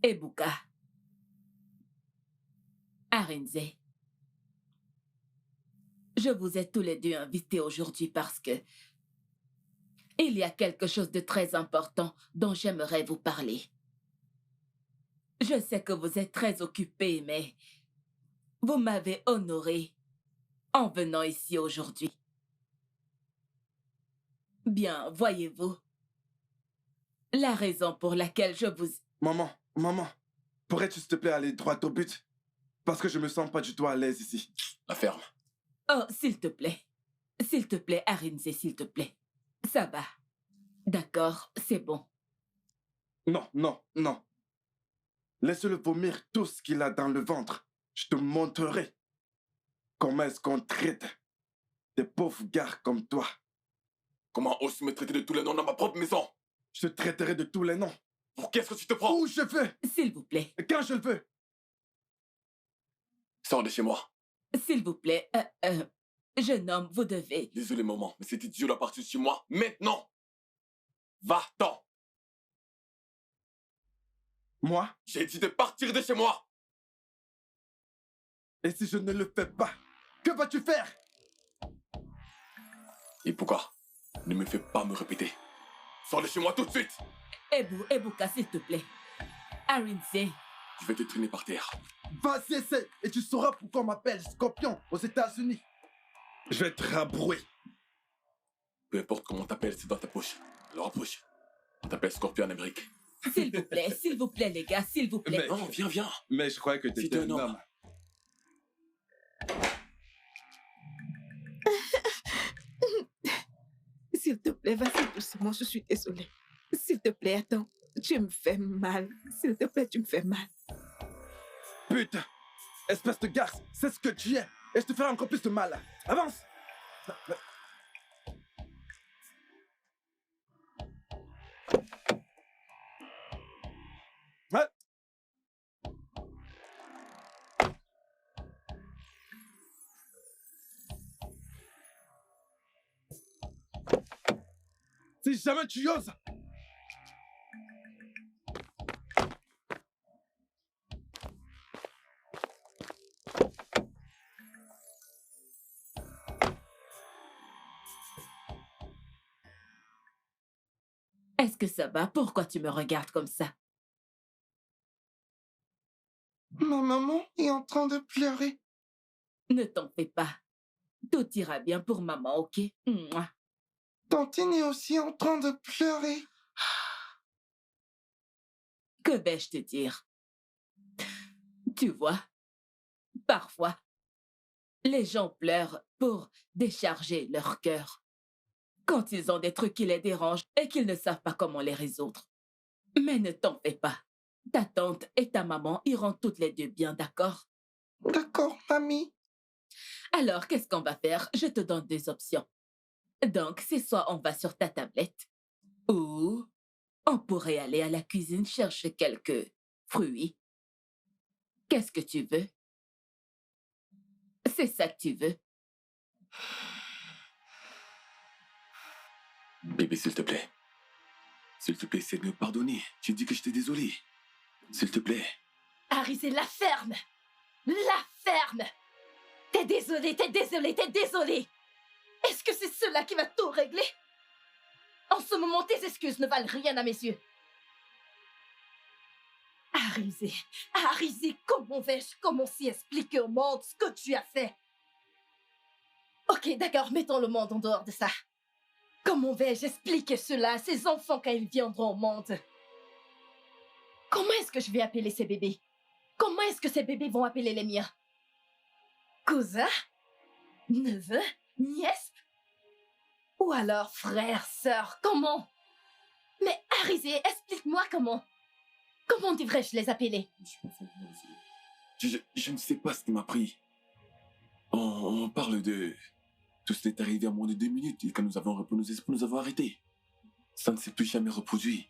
Ebuka, Arinze, je vous ai tous les deux invités aujourd'hui parce que il y a quelque chose de très important dont j'aimerais vous parler. Je sais que vous êtes très occupés, mais vous m'avez honoré en venant ici aujourd'hui. Bien, voyez-vous, la raison pour laquelle je vous... Maman, pourrais-tu s'il te plaît aller droit au but? Parce que je me sens pas du tout à l'aise ici. La ferme. Oh, s'il te plaît. S'il te plaît, Arinze, s'il te plaît. Ça va. D'accord, c'est bon. Non. Laisse-le vomir tout ce qu'il a dans le ventre. Je te montrerai comment est-ce qu'on traite des pauvres gars comme toi. Comment oses-tu me traiter de tous les noms dans ma propre maison? Je te traiterai de tous les noms. Pour qu'est-ce que tu te prends? Où je veux. S'il vous plaît. Quand je le veux. Sors de chez moi. S'il vous plaît, jeune homme, vous devez... Désolé, maman, mais cet idiot doit partir de chez moi maintenant. Va-t'en. Moi? J'ai dit de partir de chez moi. Et si je ne le fais pas, que vas-tu faire? Et pourquoi? Ne me fais pas me répéter. Sors de chez moi tout de suite. Ebuka, s'il te plaît. Arinze. Je vais te traîner par terre. Vas-y, essaie, et tu sauras pourquoi on m'appelle Scorpion aux États-Unis. Je vais te rabrouer. Peu importe comment on t'appelle, c'est dans ta poche. Alors approche. On t'appelle Scorpion en Amérique. S'il vous plaît, les gars, s'il vous plaît. Mais... Non, viens. Mais je croyais que tu étais un homme. S'il te plaît, vas-y doucement, je suis désolée. S'il te plaît, attends, tu me fais mal. S'il te plaît, tu me fais mal. Putain, espèce de garce, c'est ce que tu es. Et je te ferai encore plus de mal. Avance. Si jamais tu oses. Est-ce que ça va? Pourquoi tu me regardes comme ça? Ma maman est en train de pleurer. Ne t'en fais pas. Tout ira bien pour maman, ok? Mouah. Tantine est aussi en train de pleurer. Que vais-je te dire? Tu vois, parfois, les gens pleurent pour décharger leur cœur quand ils ont des trucs qui les dérangent et qu'ils ne savent pas comment les résoudre. Mais ne t'en fais pas. Ta tante et ta maman iront toutes les deux bien, d'accord? D'accord, mamie. Alors, qu'est-ce qu'on va faire? Je te donne deux options. Donc, c'est soit on va sur ta tablette, ou on pourrait aller à la cuisine chercher quelques fruits. Qu'est-ce que tu veux? C'est ça que tu veux? Bébé, s'il te plaît. S'il te plaît, essaie de me pardonner. J'ai dit que j'étais désolé. S'il te plaît. Harry, la ferme! La ferme! T'es désolé, t'es désolé, t'es désolé! Est-ce que c'est cela qui va tout régler? En ce moment, tes excuses ne valent rien à mes yeux. Arisé, comment vais-je commencer à expliquer au monde ce que tu as fait? Ok, d'accord, mettons le monde en dehors de ça. Comment vais-je expliquer cela à ces enfants quand ils viendront au monde? Comment est-ce que je vais appeler ces bébés? Comment est-ce que ces bébés vont appeler les miens? Cousin? Neveu? Nièce? Ou alors frère, sœur, comment? Mais Arisé, explique-moi comment. Comment devrais-je les appeler? Je ne sais pas ce qui m'a pris. On parle de... Tout ce qui est arrivé en moins de 2 minutes et quand nous avons repris nos esprits, nous avons arrêté. Ça ne s'est plus jamais reproduit.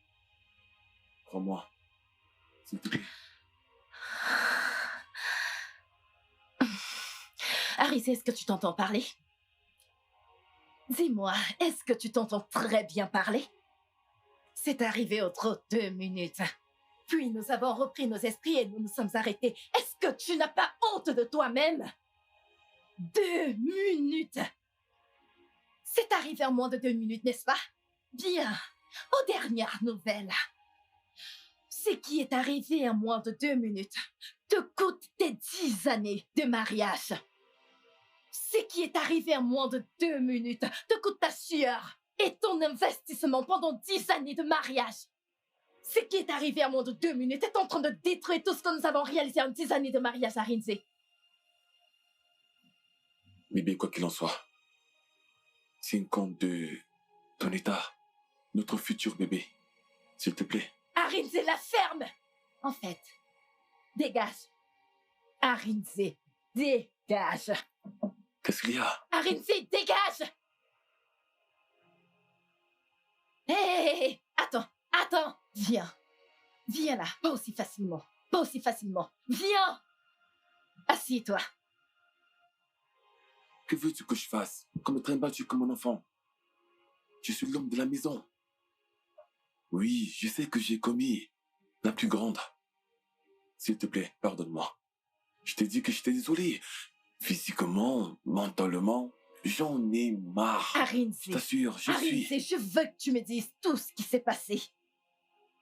Crois-moi. S'il te plaît. Arisé, est-ce que tu t'entends parler? Dis-moi, est-ce que tu t'entends très bien parler? C'est arrivé au trop 2 minutes. Puis nous avons repris nos esprits et nous nous sommes arrêtés. Est-ce que tu n'as pas honte de toi-même? 2 minutes! C'est arrivé en moins de 2 minutes, n'est-ce pas? Bien, aux dernières nouvelles. Ce qui est arrivé en moins de 2 minutes te coûte tes 10 années de mariage. Ce qui est arrivé en moins de 2 minutes te coûte ta sueur et ton investissement pendant 10 années de mariage. Ce qui est arrivé en moins de 2 minutes est en train de détruire tout ce que nous avons réalisé en 10 années de mariage à Rinzé. Bébé, quoi qu'il en soit, tiens compte de ton état, notre futur bébé. S'il te plaît. Arinze, la ferme! En fait, dégage. Arinze, dégage. Qu'est-ce qu'il y a? Arinze, dégage! Hé, attends, viens. Viens là, pas aussi facilement, Viens! Assieds-toi. Que veux-tu que je fasse? Qu'on me traîne battu comme un enfant? Je suis l'homme de la maison. Oui, je sais que j'ai commis la plus grande. S'il te plaît, pardonne-moi. Je t'ai dit que j'étais désolé. Physiquement, mentalement, j'en ai marre. Arinze, Je t'assure, je je veux que tu me dises tout ce qui s'est passé.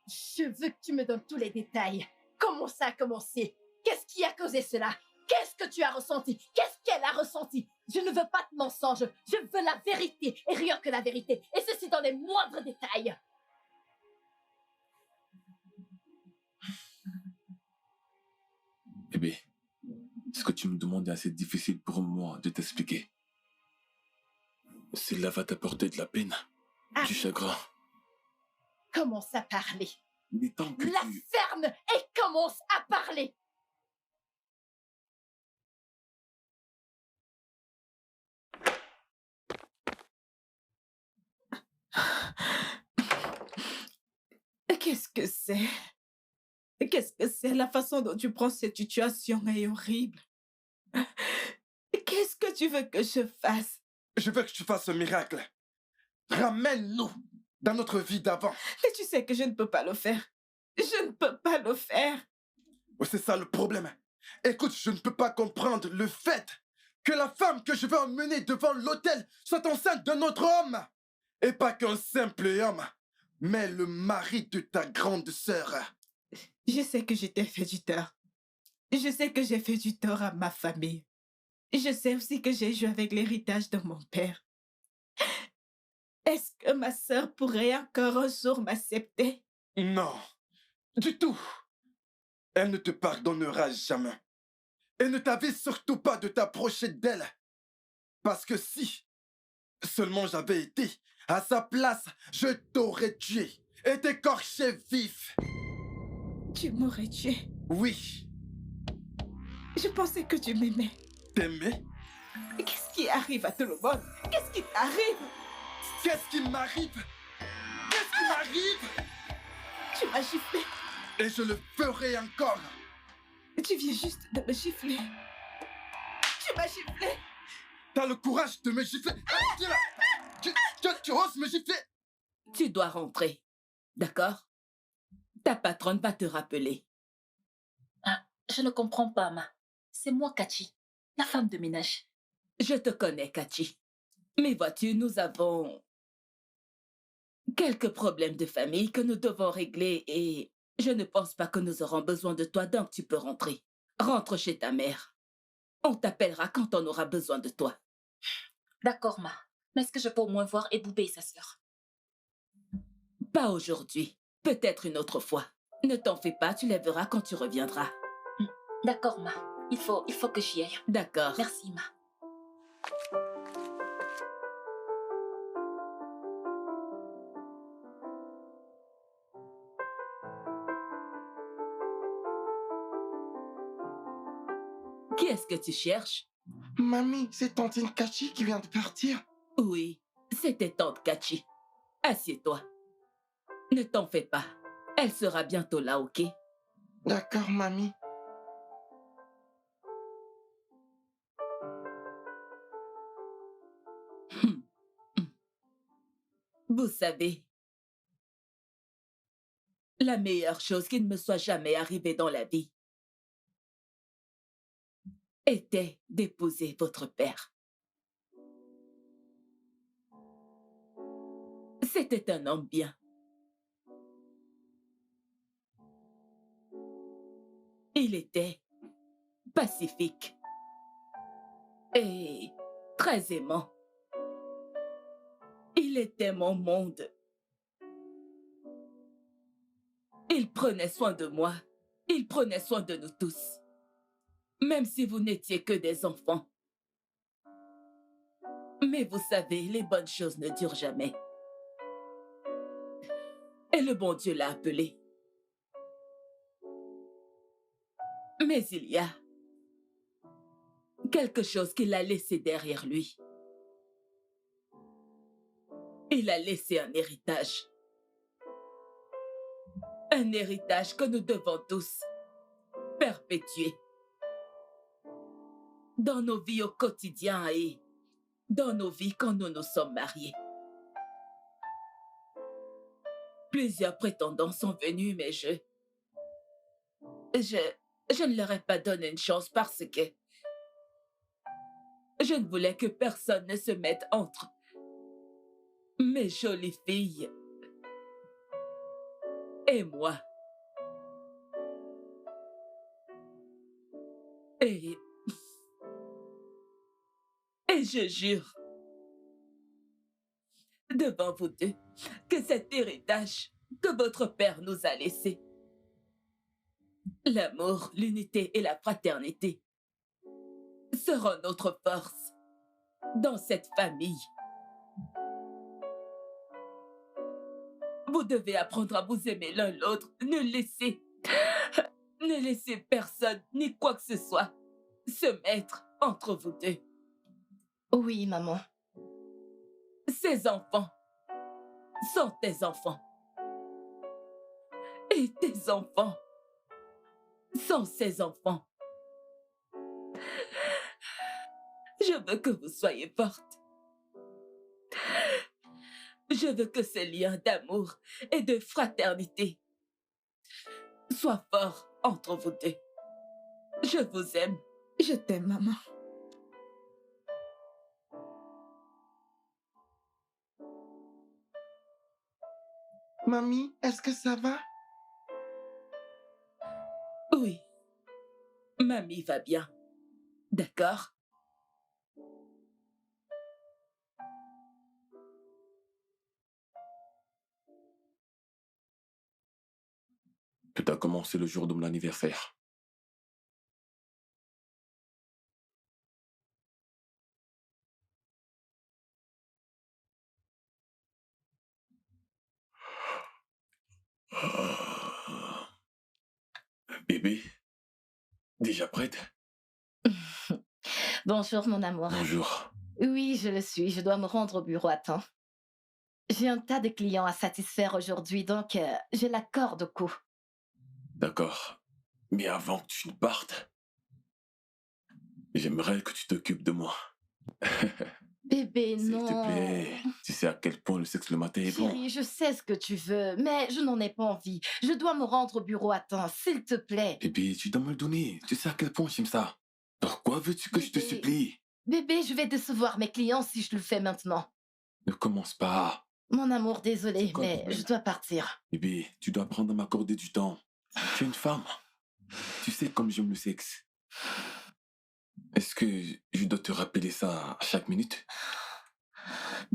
Je veux que tu me donnes tous les détails. Comment ça a commencé? Qu'est-ce qui a causé cela? Qu'est-ce que tu as ressenti? Qu'est-ce qu'elle a ressenti? Je ne veux pas de mensonges. Je veux la vérité et rien que la vérité. Et ceci dans les moindres détails. Bébé, ce que tu me demandes est assez difficile pour moi de t'expliquer. Cela va t'apporter de la peine, du chagrin. Commence à parler. Il est temps que La ferme et commence à parler. Qu'est-ce que c'est? Qu'est-ce que c'est? La façon dont tu prends cette situation est horrible. Qu'est-ce que tu veux que je fasse? Je veux que tu fasses un miracle. Ramène-nous dans notre vie d'avant. Mais tu sais que je ne peux pas le faire. Je ne peux pas le faire. C'est ça le problème. Écoute, je ne peux pas comprendre le fait que la femme que je veux emmener devant l'autel soit enceinte d'un autre homme. Et pas qu'un simple homme, mais le mari de ta grande sœur. Je sais que je t'ai fait du tort. Je sais que j'ai fait du tort à ma famille. Je sais aussi que j'ai joué avec l'héritage de mon père. Est-ce que ma sœur pourrait encore un jour m'accepter? Non, du tout. Elle ne te pardonnera jamais. Et ne t'avise surtout pas de t'approcher d'elle. Parce que si seulement j'avais été à sa place, je t'aurais tué et t'écorché vif. Tu m'aurais tué. Oui, Je pensais que tu m'aimais. t'aimais? Qu'est-ce qui arrive à tout le monde? Qu'est-ce qui t'arrive? Qu'est-ce qui m'arrive? Qu'est-ce qui m'arrive? Tu m'as giflé. Et je le ferai encore. Tu viens juste de me gifler. Tu m'as giflé. T'as le courage de me gifler? Ah, tiens là. Tu oses me gifler? Tu dois rentrer. D'accord? Ta patronne va te rappeler. Ah, je ne comprends pas, Ma. C'est moi, Kachi, la femme de ménage. Je te connais, Kachi. Mais vois-tu, nous avons quelques problèmes de famille que nous devons régler et je ne pense pas que nous aurons besoin de toi, donc tu peux rentrer. Rentre chez ta mère. On t'appellera quand on aura besoin de toi. D'accord, Ma. Mais est-ce que je peux au moins voir Eboubé et sa sœur? Pas aujourd'hui. Peut-être une autre fois. Ne t'en fais pas, tu les verras quand tu reviendras. D'accord, Ma. Il faut que j'y aille. D'accord. Merci, Ma. Qui est-ce que tu cherches? Mamie, c'est Tantine Kachi qui vient de partir. Oui, c'était tante Kachi. Assieds-toi. Ne t'en fais pas. Elle sera bientôt là, ok? D'accord, mamie. Vous savez, la meilleure chose qui ne me soit jamais arrivée dans la vie était d'épouser votre père. C'était un homme bien. Il était pacifique et très aimant. Il était mon monde. Il prenait soin de moi. Il prenait soin de nous tous. Même si vous n'étiez que des enfants. Mais vous savez, les bonnes choses ne durent jamais. Et le bon Dieu l'a appelé. Mais il y a quelque chose qu'il a laissé derrière lui. Il a laissé un héritage. Un héritage que nous devons tous perpétuer. Dans nos vies au quotidien et dans nos vies quand nous nous sommes mariés. Plusieurs prétendants sont venus, mais je ne leur ai pas donné une chance parce que je ne voulais que personne ne se mette entre mes jolies filles et moi. Et je jure devant vous deux que cet héritage que votre père nous a laissé, l'amour, l'unité et la fraternité, seront notre force dans cette famille. Vous devez apprendre à vous aimer l'un l'autre. Ne laissez personne ni quoi que ce soit se mettre entre vous deux. Oui, maman. Ces enfants sont tes enfants. Et tes enfants sont ses enfants. Je veux que vous soyez fortes. Je veux que ce lien d'amour et de fraternité soit fort entre vous deux. Je vous aime. Je t'aime, maman. Mamie, est-ce que ça va? Oui. Mamie va bien. D'accord? Tout a commencé le jour de mon anniversaire. Bébé, déjà prête? Bonjour, mon amour. Bonjour. Oui, je le suis. Je dois me rendre au bureau à temps. J'ai un tas de clients à satisfaire aujourd'hui, donc j'ai la corde au cou. D'accord. Mais avant que tu ne partes, j'aimerais que tu t'occupes de moi. Bébé, S'il te non. plaît. Tu sais à quel point le sexe le matin est bon. Chérie, je sais ce que tu veux, mais je n'en ai pas envie. Je dois me rendre au bureau à temps, s'il te plaît. Bébé, tu dois me le donner. Tu sais à quel point j'aime ça. Pourquoi veux-tu que je te Bébé. supplie? Bébé, je vais décevoir mes clients si je le fais maintenant. Ne commence pas. Mon amour, désolé, C'est quoi le mais problème? je dois partir. Bébé, tu dois apprendre à m'accorder du temps. Tu es une femme. Tu sais comme j'aime le sexe. Est-ce que je dois te rappeler ça à chaque minute?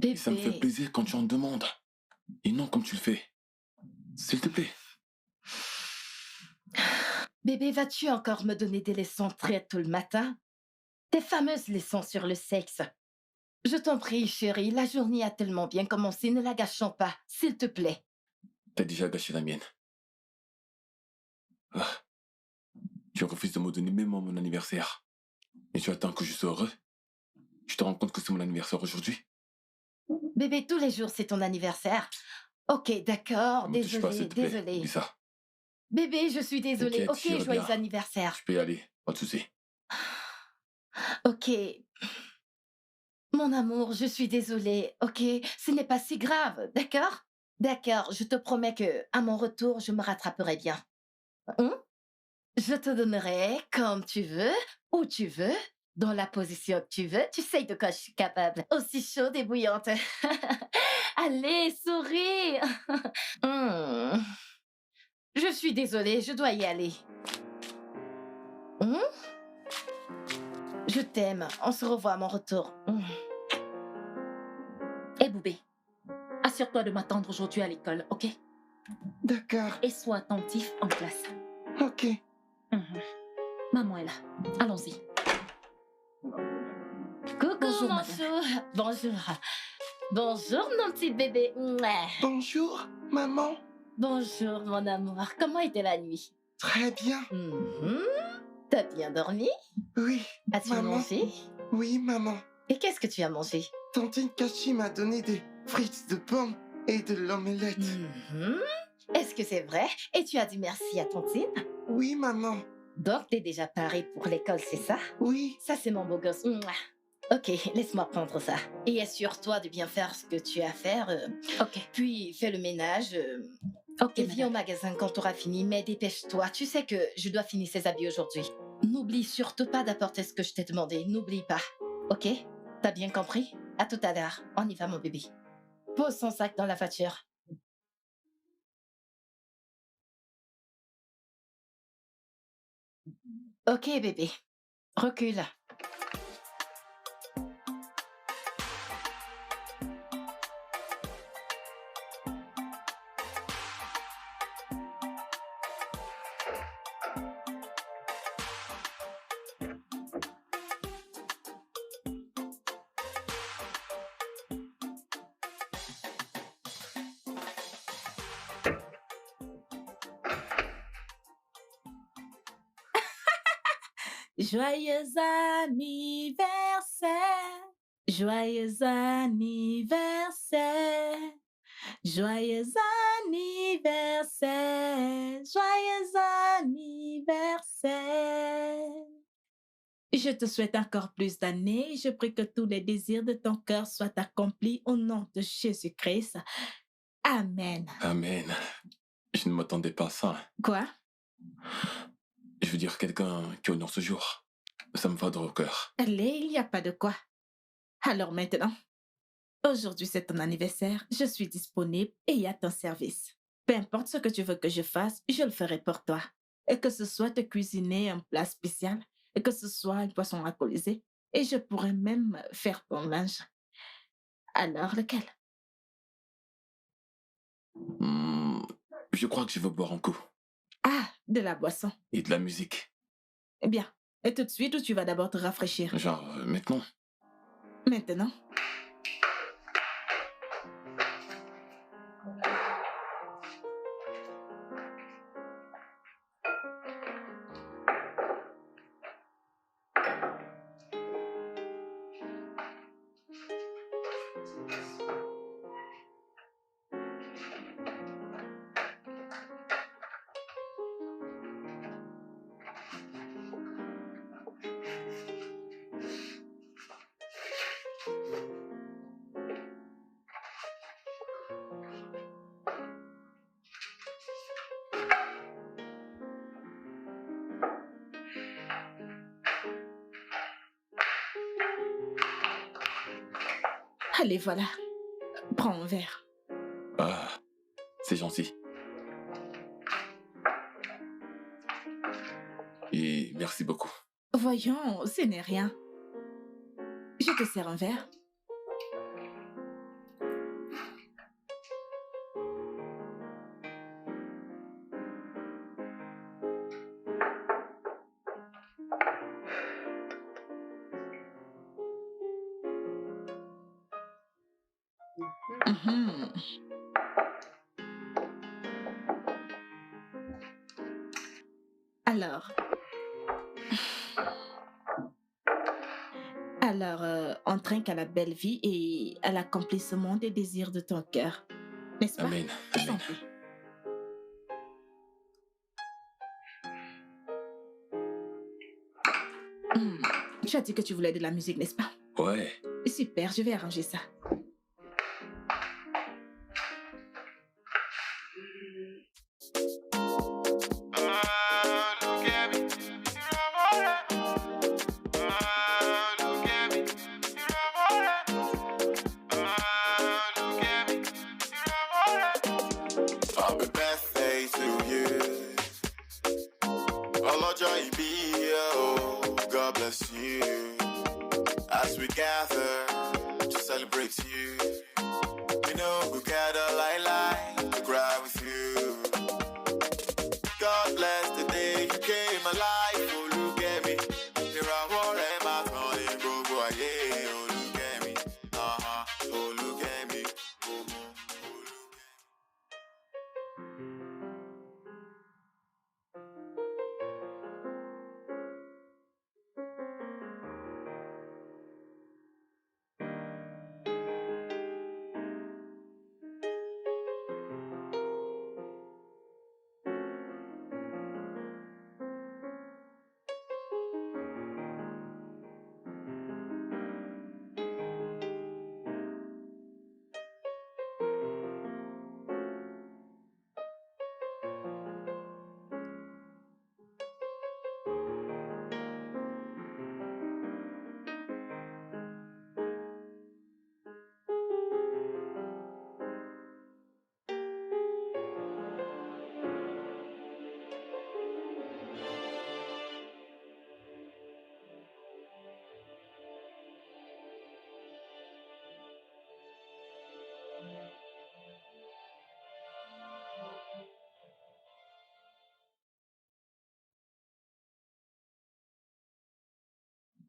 Et ça me fait Bébé, plaisir quand tu en demandes. Et non comme tu le fais. S'il te plaît. bébé, vas-tu encore me donner des leçons très tôt le matin? Tes fameuses leçons sur le sexe. Je t'en prie, chérie, la journée a tellement bien commencé, ne la gâchons pas, s'il te plaît. T'as déjà gâché la mienne. Ah, tu refuses de me donner même à mon anniversaire. Et tu attends que je sois heureux. Tu te rends compte que c'est mon anniversaire aujourd'hui? Bébé, tous les jours, c'est ton anniversaire. Ok, d'accord, Ne me touche pas, désolée, s'il te plaît. désolée. Dis ça. Bébé, je suis désolée. T'inquiète, Ok, j'irai joyeux bien. anniversaire. Tu peux y aller. Pas de souci. Ok. Mon amour, je suis désolée. Ok, ce n'est pas si grave, d'accord? D'accord, je te promets que à mon retour, je me rattraperai bien. Hein? Je te donnerai comme tu veux, où tu veux, dans la position que tu veux. Tu sais de quoi je suis capable. Aussi chaude et bouillante. Allez, souris. Hmm. Je suis désolée, je dois y aller. Hmm? Je t'aime. On se revoit à mon retour. Hé, Boubé, assure-toi de m'attendre aujourd'hui à l'école, ok? D'accord. Et sois attentif en classe. Ok. Mhm. Maman est là. Allons-y. Coucou, Bonjour, mon madame. chou. Bonjour. Bonjour, mon petit bébé. Mouah. Bonjour, maman. Bonjour, mon amour. Comment était la nuit? Très bien. Mhm. T'as bien dormi? Oui, As-tu maman. mangé? Oui, maman. Et qu'est-ce que tu as mangé? Tantine Kachi m'a donné des frites de pommes et de l'omelette. Mhm. Est-ce que c'est vrai? Et tu as dit merci à Tantine? Oui, maman. Donc, t'es déjà paré pour l'école, c'est ça? Oui. Ça, c'est mon beau gosse. Mouah. Ok, laisse-moi prendre ça. Et assure-toi de bien faire ce que tu as à faire. Ok. Puis, fais le ménage. Ok, Et viens au madame. magasin quand tu auras fini, mais dépêche-toi. Tu sais que je dois finir ces habits aujourd'hui. N'oublie surtout pas d'apporter ce que je t'ai demandé. N'oublie pas. Ok? T'as bien compris? À tout à l'heure. On y va, mon bébé. Pose son sac dans la voiture. Ok, bébé. Recule. Joyeux anniversaire. Joyeux anniversaire. Joyeux anniversaire. Joyeux anniversaire. Je te souhaite encore plus d'années. Je prie que tous les désirs de ton cœur soient accomplis au nom de Jésus-Christ. Amen. Amen. Je ne m'attendais pas à ça. Quoi? Je veux dire quelqu'un qui honore ce jour. Ça me va droit au cœur. Allez, il n'y a pas de quoi. Alors maintenant, aujourd'hui c'est ton anniversaire, je suis disponible et à ton service. Peu importe ce que tu veux que je fasse, je le ferai pour toi. Et que ce soit te cuisiner un plat spécial, et que ce soit un poisson alcoolisé, et je pourrais même faire ton linge. Alors, lequel? Je crois que je veux boire un coup. Ah, de la boisson. et de la musique. Bien. Et tout de suite ou tu vas d'abord te rafraîchir? Genre, maintenant. Maintenant? Allez, voilà. Prends un verre. Ah, c'est gentil. Et merci beaucoup. Voyons, ce n'est rien. Je te sers un verre. Mhm. Alors, on trinque à la belle vie et à l'accomplissement des désirs de ton cœur. N'est-ce pas? Amen. Amen. Santé. Tu as dit que tu voulais de la musique, n'est-ce pas? Ouais. Super, je vais arranger ça. Happy birthday to you. Ọlọ́jọ́ ìbí ẹ o, God bless you. As we gather to celebrate you. We know we gather lie to cry with you. God bless the day you came alive. Oh, look at me. Ìràwọ̀ rẹ̀ máa tàn ní gbogbo ayé. Oh, look at me. Oh, look at me. Oh, look at me.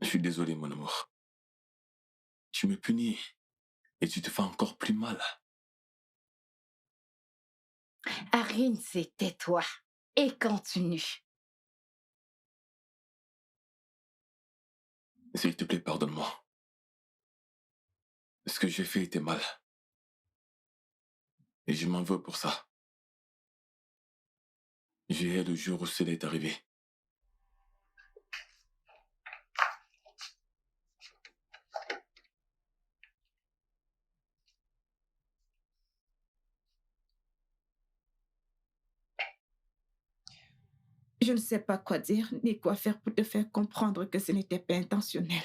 Je suis désolé, mon amour. Tu me punis et tu te fais encore plus mal. Arin, c'était toi. Et continue. S'il te plaît, pardonne-moi. Ce que j'ai fait était mal. Et je m'en veux pour ça. J'ai hais le jour où cela est arrivé. Je ne sais pas quoi dire ni quoi faire pour te faire comprendre que ce n'était pas intentionnel.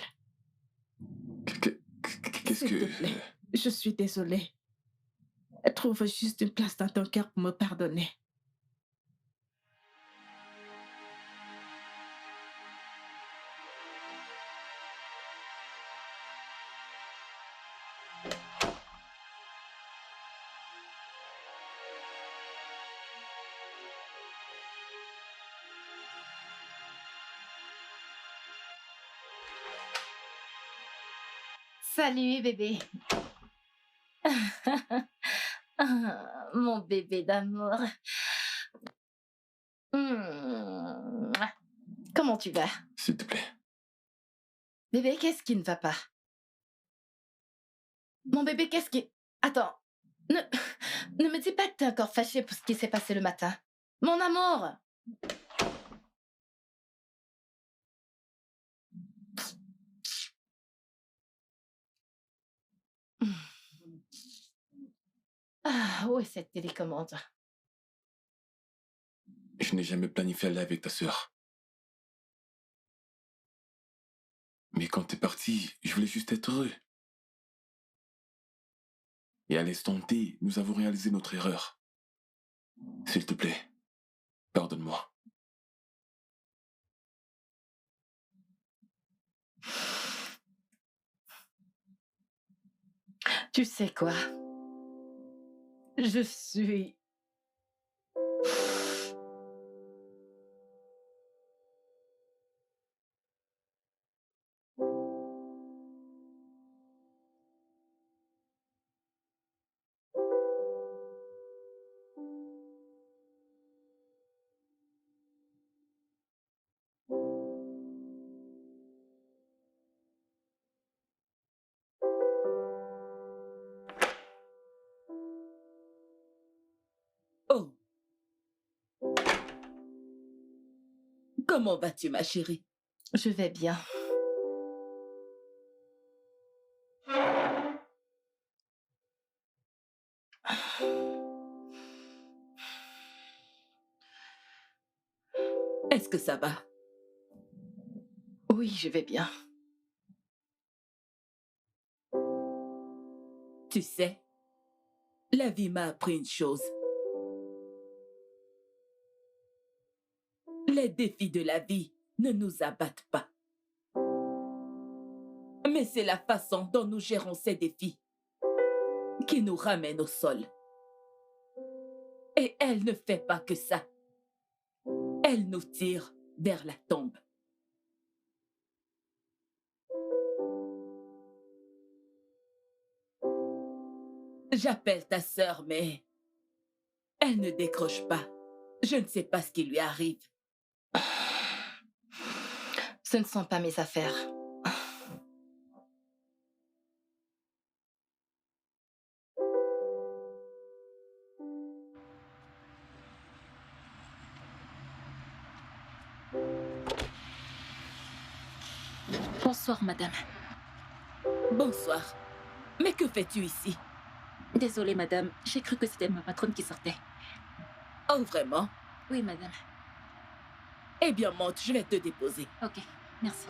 Qu'est-ce S'il que... te plaît, je suis désolée. Trouve juste une place dans ton cœur pour me pardonner. Salut, bébé. Ah, mon bébé d'amour. Mouah. Comment tu vas? S'il te plaît. Bébé, qu'est-ce qui ne va pas? Mon bébé, qu'est-ce qui... Attends, ne, ne me dis pas que t'es encore fâché pour ce qui s'est passé le matin. Mon amour! Ah, où est cette télécommande? Je n'ai jamais planifié aller avec ta sœur. Mais quand t'es parti, je voulais juste être heureux. Et à l'instant T, nous avons réalisé notre erreur. S'il te plaît, pardonne-moi. Tu sais quoi? Je suis... Oh, comment vas-tu, ma chérie? Je vais bien. Est-ce que ça va? Oui, je vais bien. Tu sais, la vie m'a appris une chose. Les défis de la vie ne nous abattent pas. Mais c'est la façon dont nous gérons ces défis qui nous ramène au sol. Et elle ne fait pas que ça. Elle nous tire vers la tombe. J'appelle ta sœur, mais elle ne décroche pas. Je ne sais pas ce qui lui arrive. Ce ne sont pas mes affaires. Bonsoir, madame. Bonsoir. Mais que fais-tu ici? Désolée, madame. J'ai cru que c'était ma patronne qui sortait. Oh, vraiment? Oui, madame. Eh bien, monte, je vais te déposer. Ok, merci.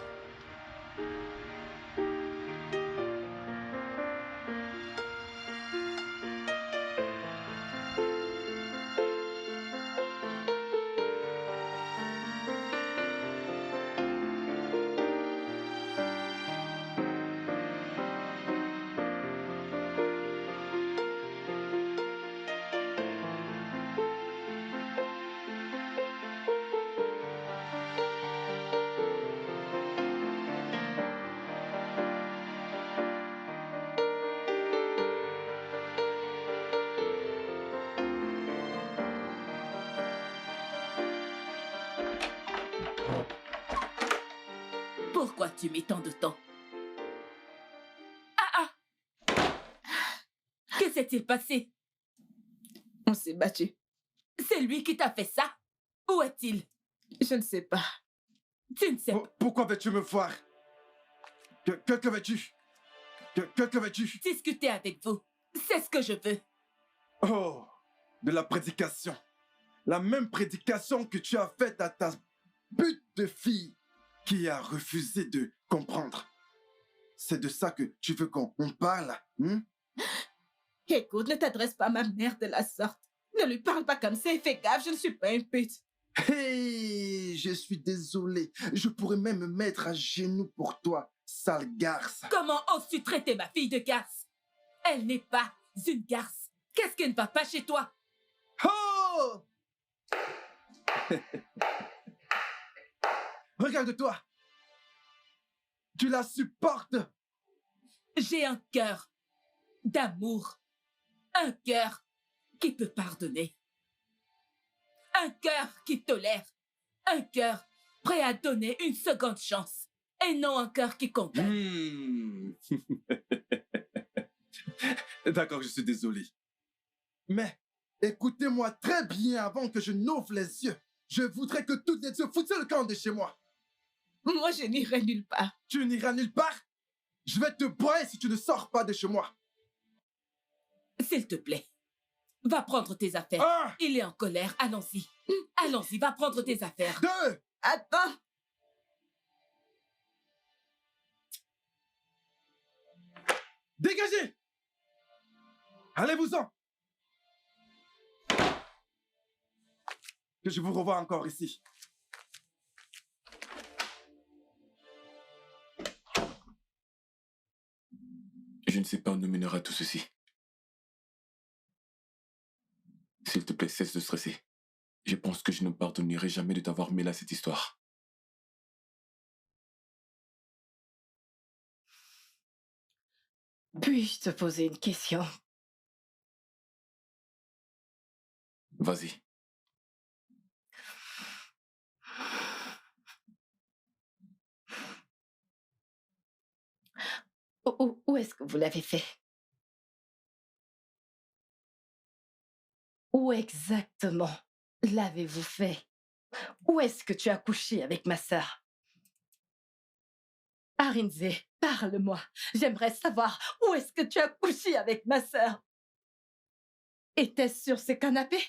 Pourquoi tu mets tant de temps? Ah ah! Que s'est-il passé? On s'est battu. C'est lui qui t'a fait ça? Où est-il? Je ne sais pas. Tu ne sais pas. Pourquoi veux-tu me voir? Que veux-tu? Que veux-tu? Discuter avec vous. C'est ce que je veux. Oh, de la prédication. La même prédication que tu as faite à ta pute de fille qui a refusé de comprendre. C'est de ça que tu veux qu'on parle, hein? Écoute, ne t'adresse pas à ma mère de la sorte. Ne lui parle pas comme ça et fais gaffe, je ne suis pas une pute. Hey, je suis désolé. Je pourrais même me mettre à genoux pour toi, sale garce. Comment oses-tu traiter ma fille de garce? Elle n'est pas une garce. Qu'est-ce qui ne va pas chez toi? Oh! Regarde-toi. Tu la supportes. J'ai un cœur d'amour. Un cœur qui peut pardonner. Un cœur qui tolère. Un cœur prêt à donner une seconde chance. Et non un cœur qui condamne. D'accord, je suis désolé. Mais écoutez-moi très bien avant que je n'ouvre les yeux. Je voudrais que toutes les deux foutiez le camp de chez moi. Moi, je n'irai nulle part. Tu n'iras nulle part. Je vais te broyer si tu ne sors pas de chez moi. S'il te plaît, va prendre tes affaires. Un, Il est en colère, allons-y. Allons-y, va prendre tes affaires. 2, Attends. dégagez. Allez-vous-en. Que je vous revoie encore ici. Je ne sais pas où nous mènera tout ceci. S'il te plaît, cesse de stresser. Je pense que je ne pardonnerai jamais de t'avoir mêlé à cette histoire. Puis-je te poser une question? Vas-y. Où est-ce que vous l'avez fait? Où exactement l'avez-vous fait? Où est-ce que tu as couché avec ma sœur? Arinze, parle-moi. J'aimerais savoir où est-ce que tu as couché avec ma sœur. Était-ce sur ce canapé?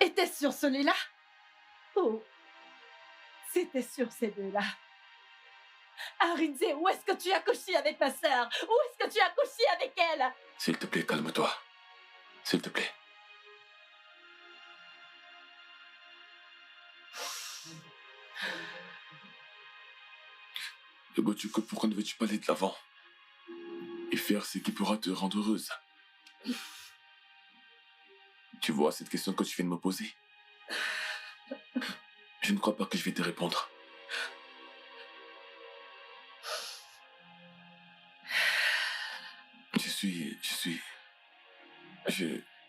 Était-ce sur celui-là? Oh, c'était sur ces deux-là. Arinze, où est-ce que tu as couché avec ma sœur? Où est-ce que tu as couché avec elle? S'il te plaît, calme-toi. S'il te plaît. Botuko, pourquoi ne veux-tu pas aller de l'avant et faire ce qui pourra te rendre heureuse? Tu vois cette question que tu viens de me poser? Je ne crois pas que je vais te répondre.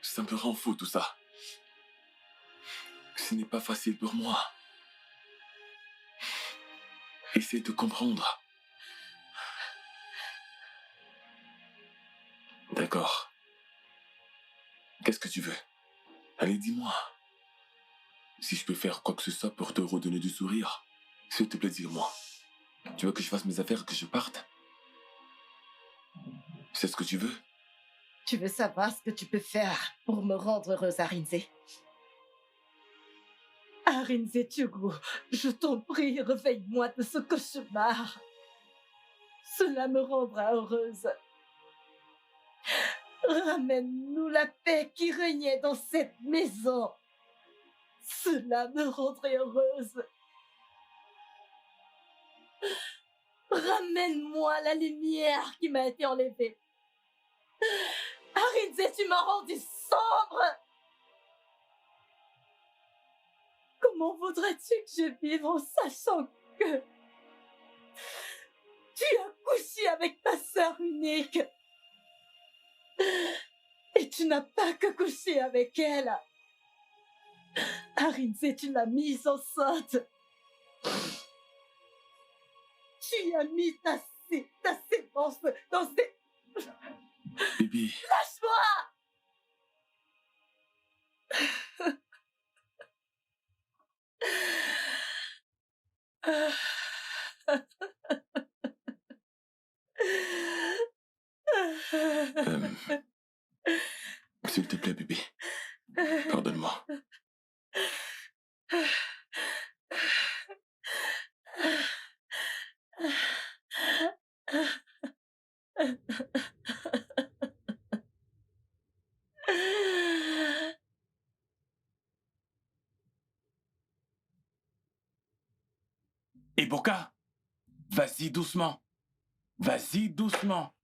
Ça me rend fou tout ça. Ce n'est pas facile pour moi. Essaie de comprendre. D'accord. Qu'est-ce que tu veux? Allez, dis-moi. Si je peux faire quoi que ce soit pour te redonner du sourire, s'il te plaît, dis-moi. Tu veux que je fasse mes affaires et que je parte? C'est ce que tu veux? Tu veux savoir ce que tu peux faire pour me rendre heureuse, Arinze? Arinze Tiougou, je t'en prie, réveille-moi de ce cauchemar. Cela me rendra heureuse. Ramène-nous la paix qui régnait dans cette maison. Cela me rendrait heureuse. Ramène-moi la lumière qui m'a été enlevée. Arinze, tu m'as rendu sombre. Comment voudrais-tu que je vive en sachant que tu as couché avec ta sœur unique et tu n'as pas que couché avec elle? Arinze, tu l'as mise enceinte. Tu as mis ta sémence dans ses... Bibi. Lâche-moi! S'il te plaît, bébé. Pardonne-moi. Et Boka, vas-y doucement. Vas-y doucement.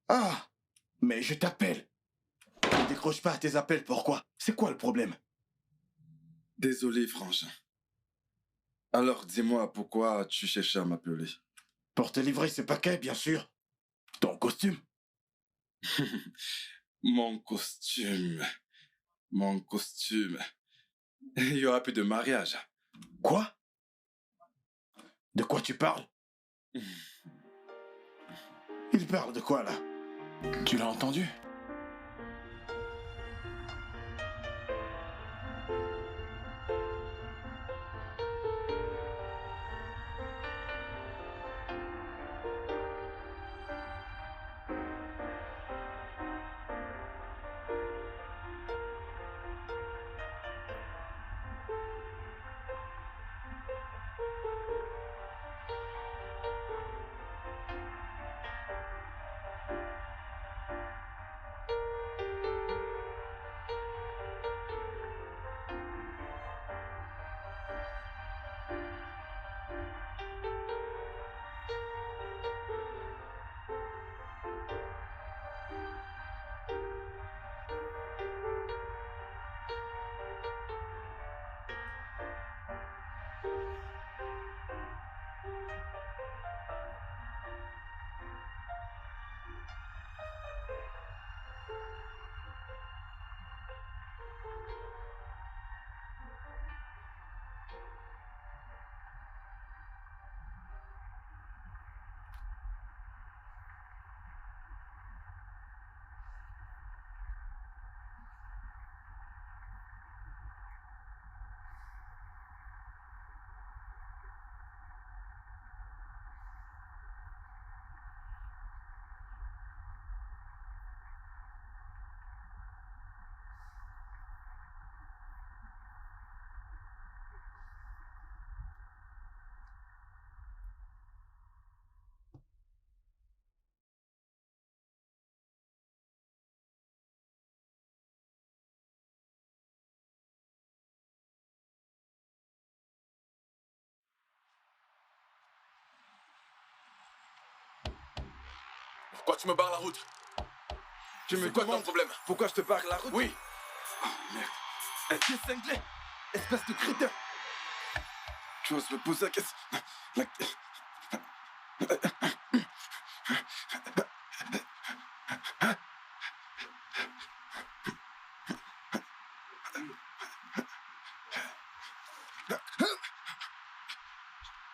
Ah, mais je t'appelle. Ne décroche pas tes appels, pourquoi? C'est quoi le problème? Désolé, frangin. Alors dis-moi pourquoi tu cherchais à m'appeler. Pour te livrer ce paquet, bien sûr. Ton costume? Mon costume. Mon costume. Il y aura plus de mariage. Quoi? De quoi tu parles? Il parle de quoi, là? Tu l'as entendu? Pourquoi tu me barres la route? Tu me C'est quoi ton demandes problème? pourquoi je te barre la route? Oui. Tu es cinglé, espèce de crétin. Tu oses me poser la question?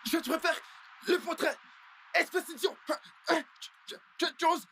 Je te préfère le portrait, espèce d'idiot. Tu oses?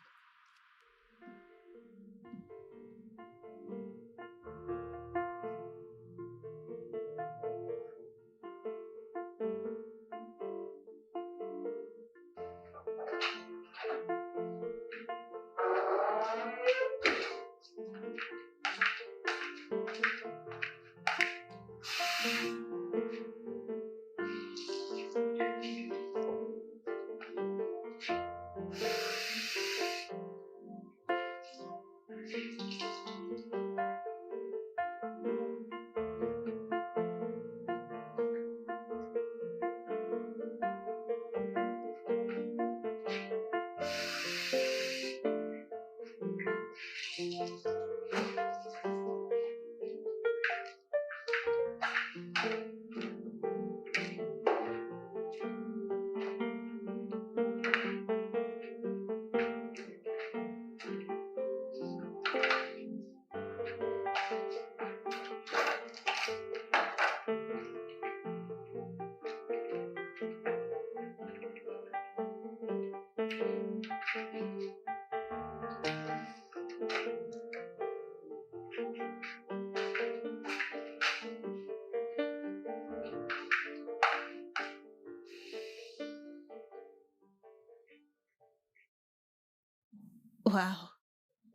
Waouh,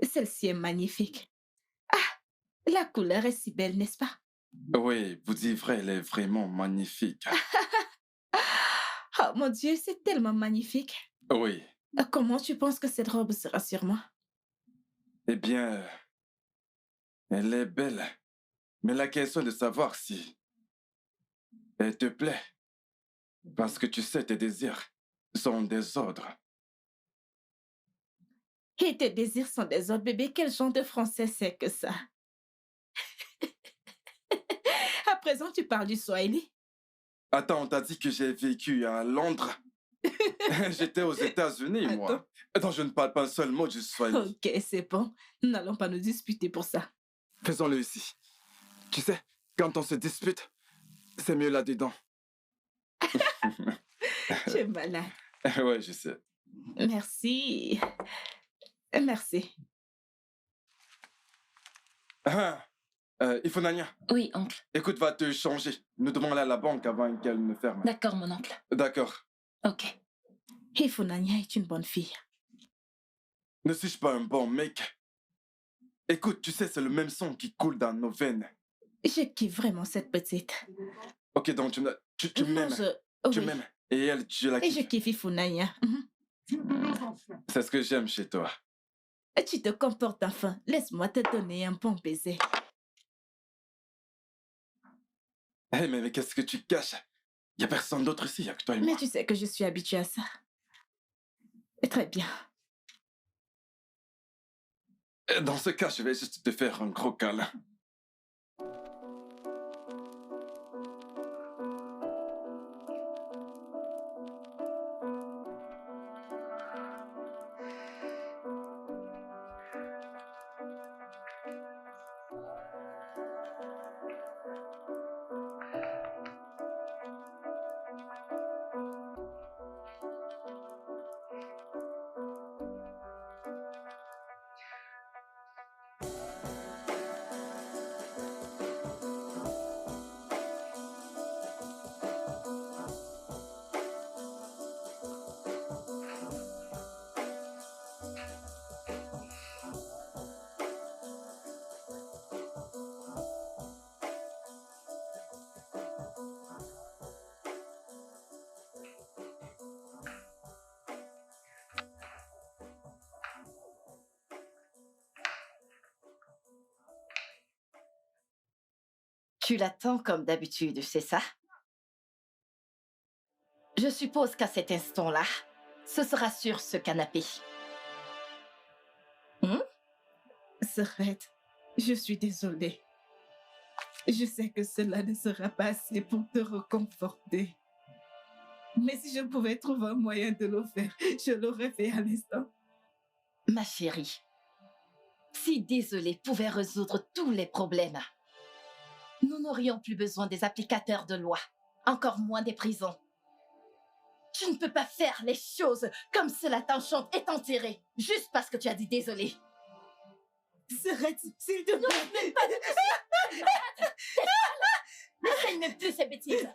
celle-ci est magnifique. Ah, la couleur est si belle, n'est-ce pas? Oui, vous dites vrai, elle est vraiment magnifique. Oh mon Dieu, c'est tellement magnifique. Oui. Comment tu penses que cette robe sera sur moi? Eh bien, elle est belle. Mais la question est de savoir si elle te plaît. Parce que tu sais, tes désirs sont des ordres. Et tes désirs sont des autres bébés. Quel genre de français c'est que ça? À présent, tu parles du Swahili. Attends, on t'a dit que j'ai vécu à Londres. J'étais aux États-Unis, moi. Non, je ne parle pas un seul mot du Swahili. Ok, c'est bon. N'allons pas nous disputer pour ça. Faisons-le ici. Tu sais, quand on se dispute, c'est mieux là-dedans. Tu es malade. Ouais, je sais. Merci. Merci. Ifunanya, Oui, oncle. écoute, va te changer. Nous devons aller à la banque avant qu'elle ne ferme. D'accord, mon oncle. D'accord. Ok. Ifunanya est une bonne fille. Ne suis-je pas un bon mec? Écoute, tu sais, c'est le même sang qui coule dans nos veines. Je kiffe vraiment cette petite. Ok, donc tu Non, m'aimes. Tu oui. m'aimes. Et elle, je la Et je kiffe. kiffe Ifunanya. C'est ce que j'aime chez toi. Tu te comportes enfin. Laisse-moi te donner un bon baiser. Mais qu'est-ce que tu caches? Il n'y a personne d'autre ici, il n'y a que toi et moi. Mais tu sais que je suis habituée à ça. Très bien. Dans ce cas, je vais juste te faire un gros câlin. Tu l'attends comme d'habitude, c'est ça? Je suppose qu'à cet instant-là, ce sera sur ce canapé. Serette, je suis désolée. Je sais que cela ne sera pas assez pour te réconforter. Mais si je pouvais trouver un moyen de le faire, je l'aurais fait à l'instant. Ma chérie, si désolé pouvait résoudre tous les problèmes, nous n'aurions plus besoin des applicateurs de loi, encore moins des prisons. Tu ne peux pas faire les choses comme cela t'enchante et t'enterrer, juste parce que tu as dit désolé. Serette, s'il te plaît. N'essaye même plus ces bêtises.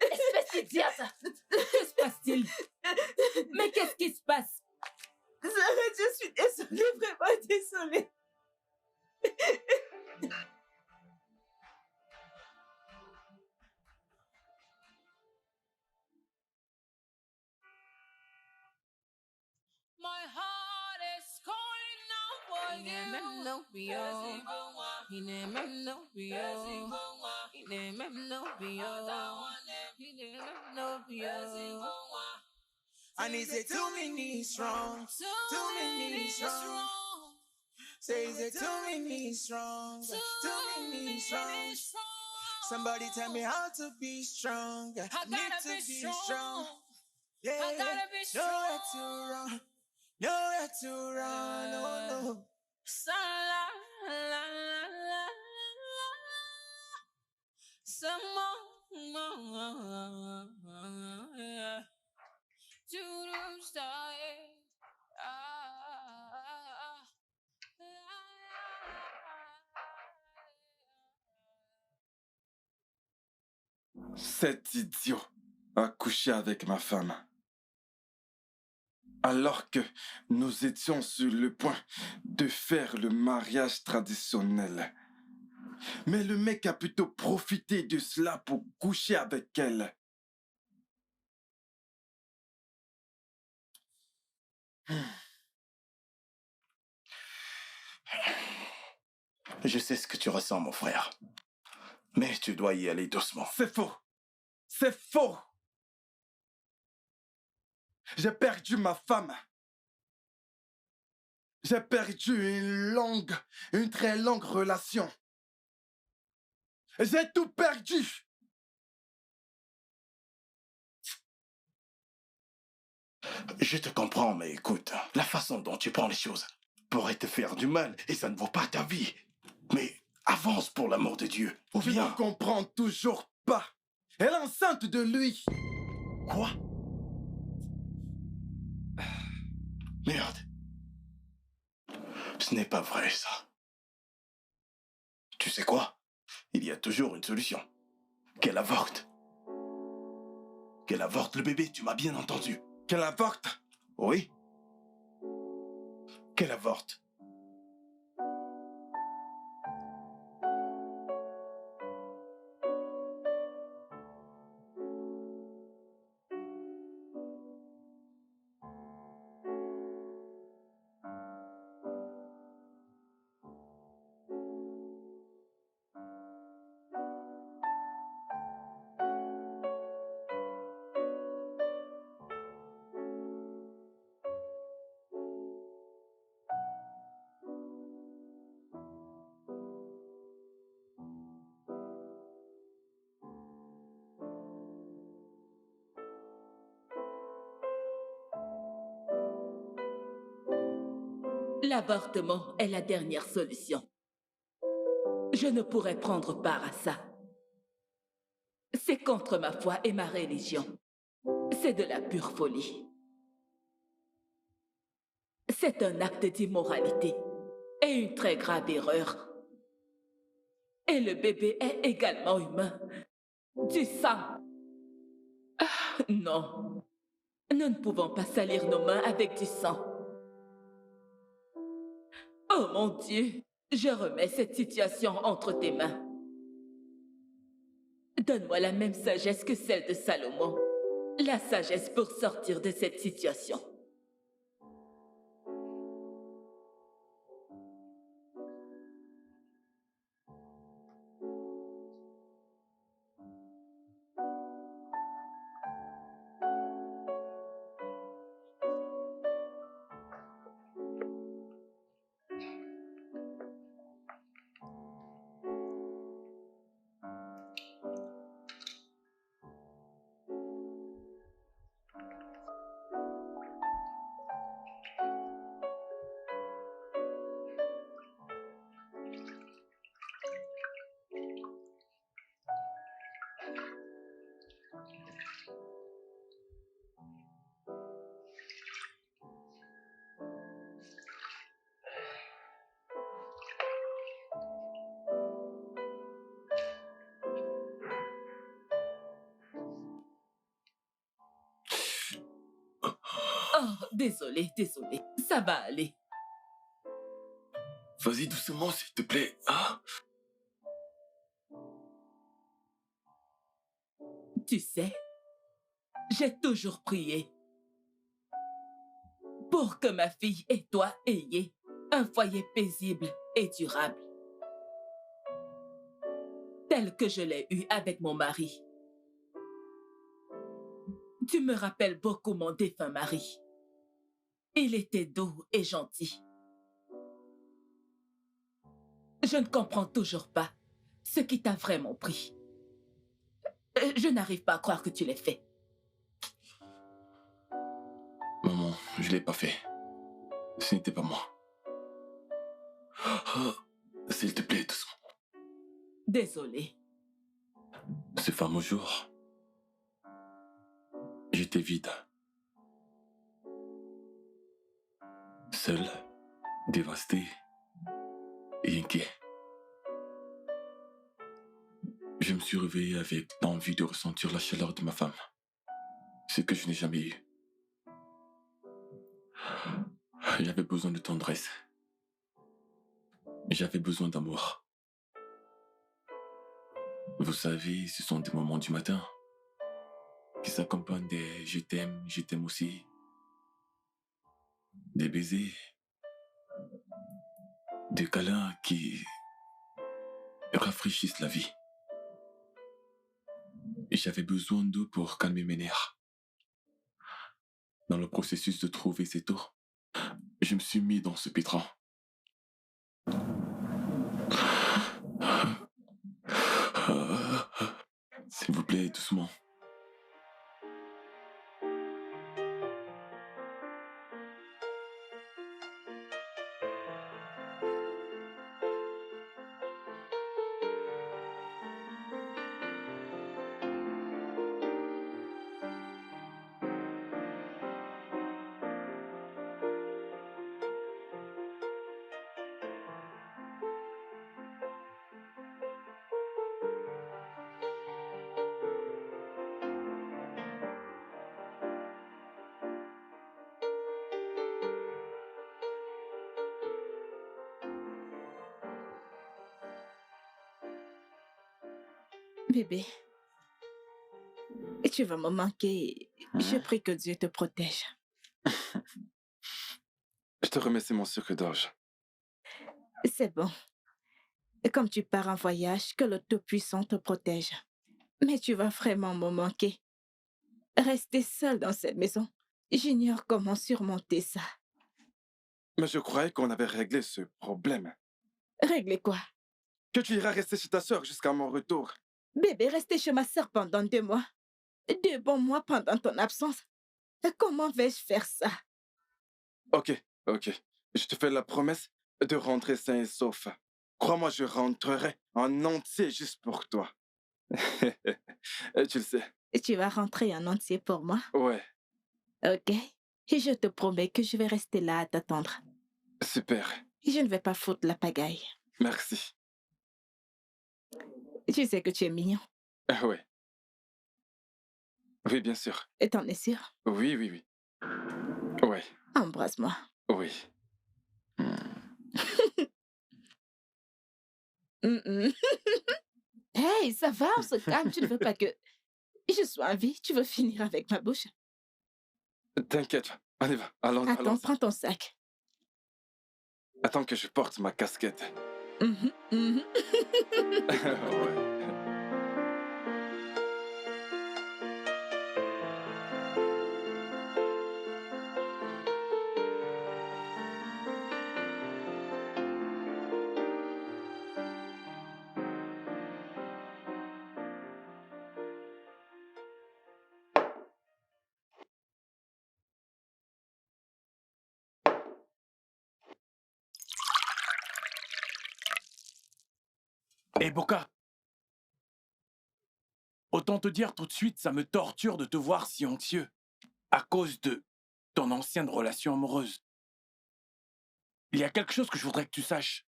Espèce d'idiote. Que se passe-t-il? Mais qu'est-ce qui se passe? Serette, je suis désolée, vraiment désolée. My heart is calling out for you. And he said, too many strong, too many strong. Say, is it too many strong, too many strong. Somebody tell me how to be strong. I need to be strong. Yeah, I gotta be strong. nowhere to run, nowhere to run, oh no. Some more. To the star. Cet idiot a couché avec ma femme. Alors que nous étions sur le point de faire le mariage traditionnel. Mais le mec a plutôt profité de cela pour coucher avec elle. Je sais ce que tu ressens, mon frère. Mais tu dois y aller doucement. C'est faux. C'est faux. J'ai perdu ma femme. J'ai perdu une très longue relation. J'ai tout perdu. Je te comprends, mais écoute, la façon dont tu prends les choses pourrait te faire du mal et ça ne vaut pas ta vie. Mais avance pour l'amour de Dieu. Ou Je bien... ne comprends toujours pas. Elle est enceinte de lui. Quoi? Merde. Ce n'est pas vrai, ça. Tu sais quoi? Il y a toujours une solution. Qu'elle avorte. Qu'elle avorte le bébé, tu m'as bien entendu. Qu'elle avorte? Oui. Qu'elle avorte. L'avortement est la dernière solution. Je ne pourrais prendre part à ça. C'est contre ma foi et ma religion. C'est de la pure folie. C'est un acte d'immoralité et une très grave erreur. Et le bébé est également humain. Du sang. Ah, non. Nous ne pouvons pas salir nos mains avec du sang. Oh mon Dieu, je remets cette situation entre tes mains. Donne-moi la même sagesse que celle de Salomon. La sagesse pour sortir de cette situation. Oh, désolé. Ça va aller. Vas-y doucement, s'il te plaît. Ah. Tu sais, j'ai toujours prié pour que ma fille et toi ayez un foyer paisible et durable, tel que je l'ai eu avec mon mari. Tu me rappelles beaucoup mon défunt mari. Il était doux et gentil. Je ne comprends toujours pas ce qui t'a vraiment pris. Je n'arrive pas à croire que tu l'aies fait. Maman, je l'ai pas fait. Ce n'était pas moi. Oh, s'il te plaît, doucement. Désolée. Ce fameux jour, j'étais vide. Seul, dévasté et inquiet. Je me suis réveillé avec l'envie de ressentir la chaleur de ma femme. Ce que je n'ai jamais eu. J'avais besoin de tendresse. J'avais besoin d'amour. Vous savez, ce sont des moments du matin qui s'accompagnent des je t'aime aussi. Des baisers. Des câlins qui rafraîchissent la vie. Et j'avais besoin d'eau pour calmer mes nerfs. Dans le processus de trouver cette eau, je me suis mis dans ce pétrin. S'il vous plaît, doucement. Bébé, tu vas me manquer. Je prie que Dieu te protège. Je te remercie, mon sucre d'orge. C'est bon. Comme tu pars en voyage, que le Tout-Puissant te protège. Mais tu vas vraiment me manquer. Rester seule dans cette maison, j'ignore comment surmonter ça. Mais je croyais qu'on avait réglé ce problème. Régler quoi? Que tu iras rester chez ta sœur jusqu'à mon retour. Bébé, rester chez ma sœur pendant 2 mois. 2 bons mois pendant ton absence. Comment vais-je faire ça? Ok. Je te fais la promesse de rentrer sain et sauf. Crois-moi, je rentrerai en entier juste pour toi. Tu le sais. Tu vas rentrer en entier pour moi? Ouais, Ok. Et je te promets que je vais rester là à t'attendre. super. Je ne vais pas foutre la pagaille. Merci. Tu sais que tu es mignon. Ouais. Oui, bien sûr. Et t'en es sûr? Oui. Ouais, Embrasse-moi. oui. Hey, ça va, on se calme. Tu ne veux pas que je sois en vie? Tu veux finir avec ma bouche? T'inquiète, on y va. Allons. Attends, prends ton sac. Attends que je porte ma casquette. Mhm. Ouais. Hé, Boka, autant te dire tout de suite, ça me torture de te voir si anxieux à cause de ton ancienne relation amoureuse. Il y a quelque chose que je voudrais que tu saches.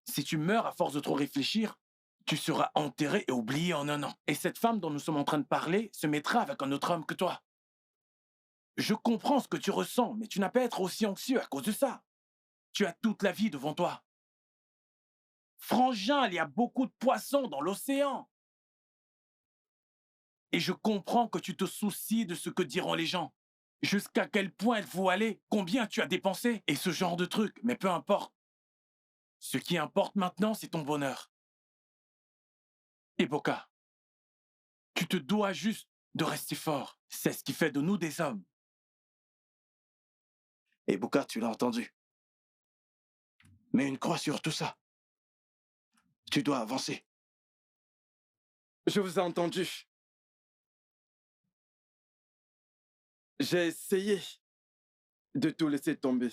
Si tu meurs à force de trop réfléchir, tu seras enterré et oublié en 1 an. Et cette femme dont nous sommes en train de parler se mettra avec un autre homme que toi. Je comprends ce que tu ressens, mais tu n'as pas à être aussi anxieux à cause de ça. Tu as toute la vie devant toi. Frangin, il y a beaucoup de poissons dans l'océan. Et je comprends que tu te soucies de ce que diront les gens. Jusqu'à quel point il faut aller, combien tu as dépensé, et ce genre de trucs, mais peu importe. Ce qui importe maintenant, c'est ton bonheur. Et Boka, tu te dois juste de rester fort. C'est ce qui fait de nous des hommes. Et Bouka, tu l'as entendu. Mets une croix sur tout ça. Tu dois avancer. Je vous ai entendu. J'ai essayé de tout laisser tomber.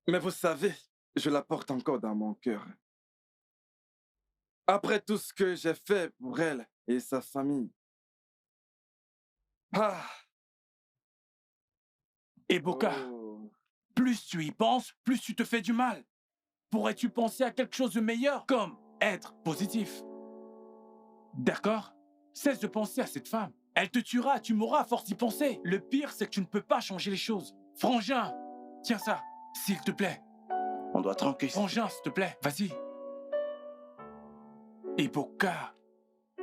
Mais vous savez, je la porte encore dans mon cœur. Après tout ce que j'ai fait pour elle et sa famille. Ah! Et Boka, plus tu y penses, plus tu te fais du mal. Pourrais-tu penser à quelque chose de meilleur, comme être positif? D'accord? Cesse de penser à cette femme. Elle te tuera, tu mourras à force d'y penser. Le pire, c'est que tu ne peux pas changer les choses. Frangin, tiens ça, s'il te plaît. On doit tranquille. Frangin, s'il te plaît, vas-y. Et Boka,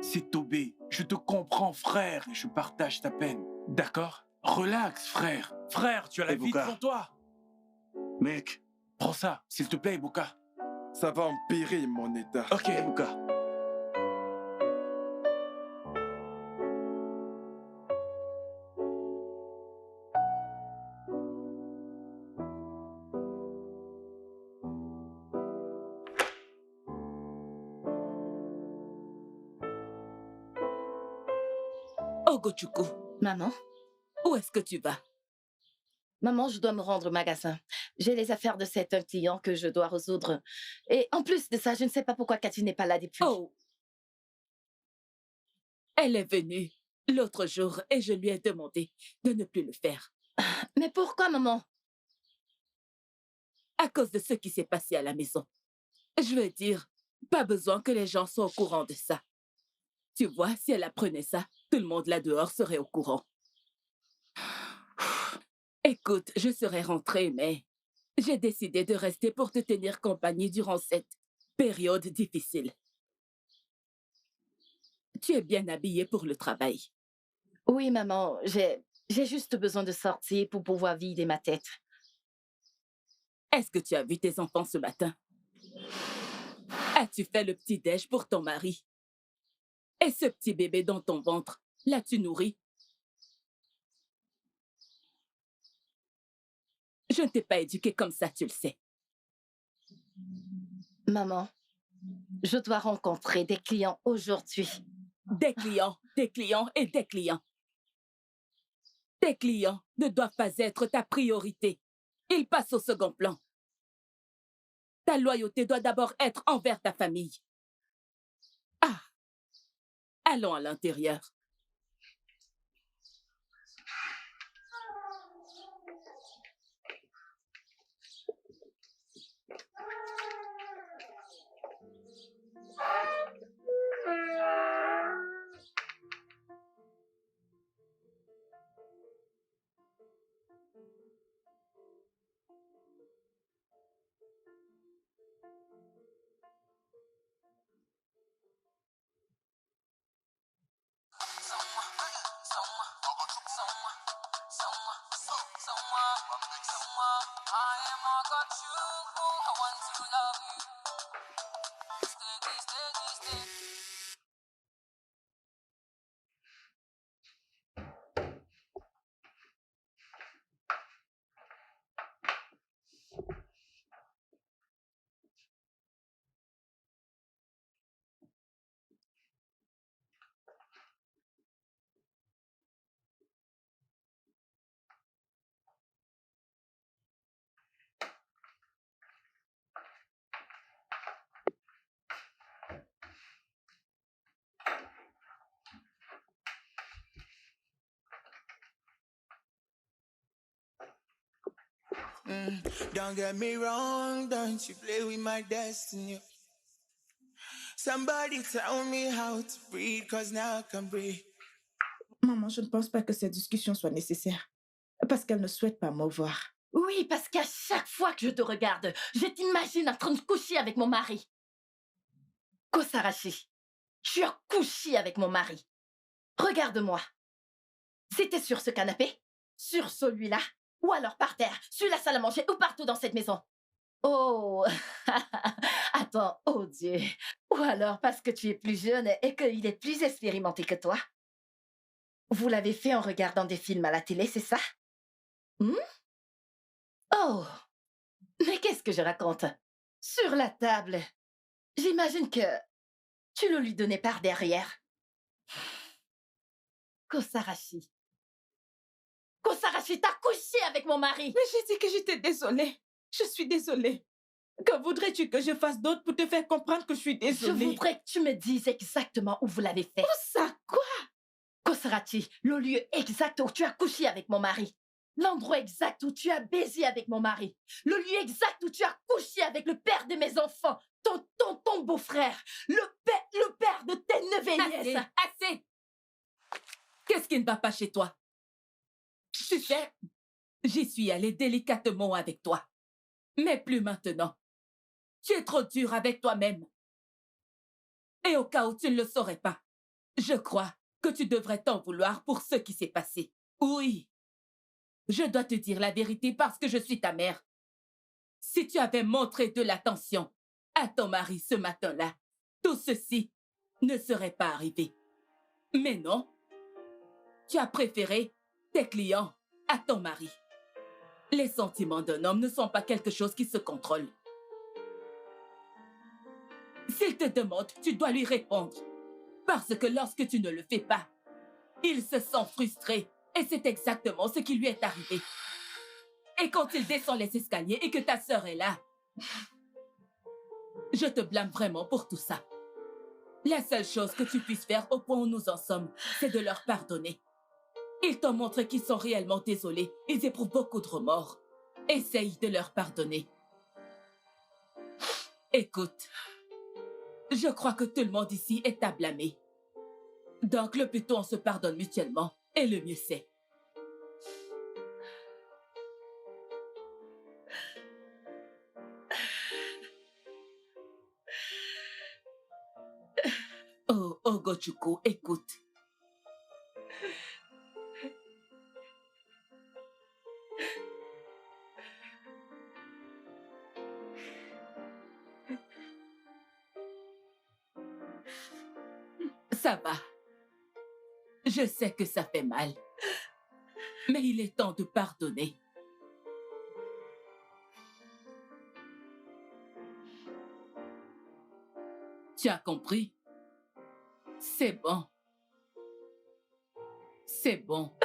c'est Tobé. Je te comprends, frère, et je partage ta peine. D'accord? Relax, frère. Frère, tu as la vie Boka. devant toi. Mec. Prends ça, s'il te plaît, Boka. Ça va empirer mon état. Ok, Bouka. Ogochukwu, Maman? où est-ce que tu vas? Maman, je dois me rendre au magasin. J'ai les affaires de un client que je dois résoudre. Et en plus de ça, je ne sais pas pourquoi Cathy n'est pas là depuis. Oh! Elle est venue l'autre jour et je lui ai demandé de ne plus le faire. Mais pourquoi, maman? À cause de ce qui s'est passé à la maison. Je veux dire, pas besoin que les gens soient au courant de ça. Tu vois, si elle apprenait ça, tout le monde là-dehors serait au courant. Écoute, je serais rentrée, mais j'ai décidé de rester pour te tenir compagnie durant cette période difficile. Tu es bien habillée pour le travail. Oui, maman, j'ai juste besoin de sortir pour pouvoir vider ma tête. Est-ce que tu as vu tes enfants ce matin? As-tu fait le petit-déj pour ton mari? Et ce petit bébé dans ton ventre, l'as-tu nourri? Je ne t'ai pas éduquée comme ça, tu le sais. Maman, je dois rencontrer des clients aujourd'hui. Des clients et des clients. Tes clients ne doivent pas être ta priorité. Ils passent au second plan. Ta loyauté doit d'abord être envers ta famille. Ah, allons à l'intérieur. Don't get me wrong, don't you play with my destiny. Somebody tell me how to breathe, cause now I can breathe. Maman, je ne pense pas que cette discussion soit nécessaire. Parce qu'elle ne souhaite pas me voir. Oui, parce qu'à chaque fois que je te regarde, je t'imagine en train de coucher avec mon mari. Kosarashi, tu as couché avec mon mari. Regarde-moi. C'était sur ce canapé, sur celui-là, ou alors par terre, sur la salle à manger, ou partout dans cette maison. Oh, attends, oh Dieu. Ou alors parce que tu es plus jeune et qu'il est plus expérimenté que toi. Vous l'avez fait en regardant des films à la télé, c'est ça? Oh, mais qu'est-ce que je raconte? Sur la table, j'imagine que tu le lui donnais par derrière. Kosarashi. Kosarashi, t'as couché avec mon mari. Mais j'ai dit que j'étais désolée. Je suis désolée. Que voudrais-tu que je fasse d'autre pour te faire comprendre que je suis désolée? Je voudrais que tu me dises exactement où vous l'avez fait. Où ça? Quoi? Kosarashi, le lieu exact où tu as couché avec mon mari. L'endroit exact où tu as baisé avec mon mari. Le lieu exact où tu as couché avec le père de mes enfants. Ton beau-frère. Le père de tes neveux et nièces. Assez! Qu'est-ce qui ne va pas chez toi? Tu sais, j'y suis allée délicatement avec toi. Mais plus maintenant. Tu es trop dur avec toi-même. Et au cas où tu ne le saurais pas, je crois que tu devrais t'en vouloir pour ce qui s'est passé. Oui. Je dois te dire la vérité parce que je suis ta mère. Si tu avais montré de l'attention à ton mari ce matin-là, tout ceci ne serait pas arrivé. Mais non, tu as préféré tes clients à ton mari. Les sentiments d'un homme ne sont pas quelque chose qui se contrôle. S'il te demande, tu dois lui répondre. Parce que lorsque tu ne le fais pas, il se sent frustré. Et c'est exactement ce qui lui est arrivé. Et quand il descend les escaliers et que ta sœur est là, je te blâme vraiment pour tout ça. La seule chose que tu puisses faire au point où nous en sommes, c'est de leur pardonner. Ils t'ont montré qu'ils sont réellement désolés. Ils éprouvent beaucoup de remords. Essaye de leur pardonner. Écoute, je crois que tout le monde ici est à blâmer. Donc le plus tôt on se pardonne mutuellement, et le mieux c'est. Oh, Ogochukwu, écoute. Ça va. Je sais que ça fait mal. Mais il est temps de pardonner. Tu as compris? C'est bon. C'est bon.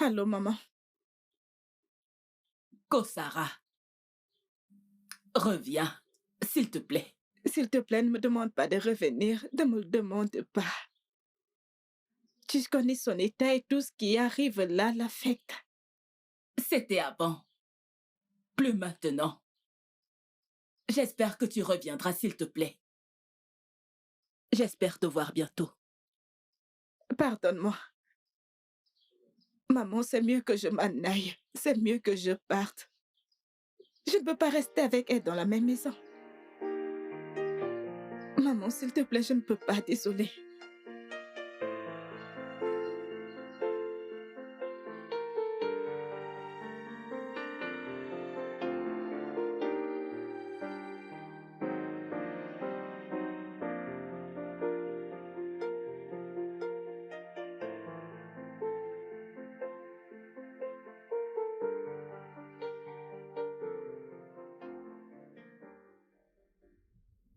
Allô, maman. Kosara, reviens, s'il te plaît. S'il te plaît, ne me demande pas de revenir. Ne me le demande pas. Tu connais son état et tout ce qui arrive là l'affecte. C'était avant. Plus maintenant. J'espère que tu reviendras, s'il te plaît. J'espère te voir bientôt. Pardonne-moi. Maman, c'est mieux que je m'en aille. C'est mieux que je parte. Je ne peux pas rester avec elle dans la même maison. Maman, s'il te plaît, je ne peux pas, désolée.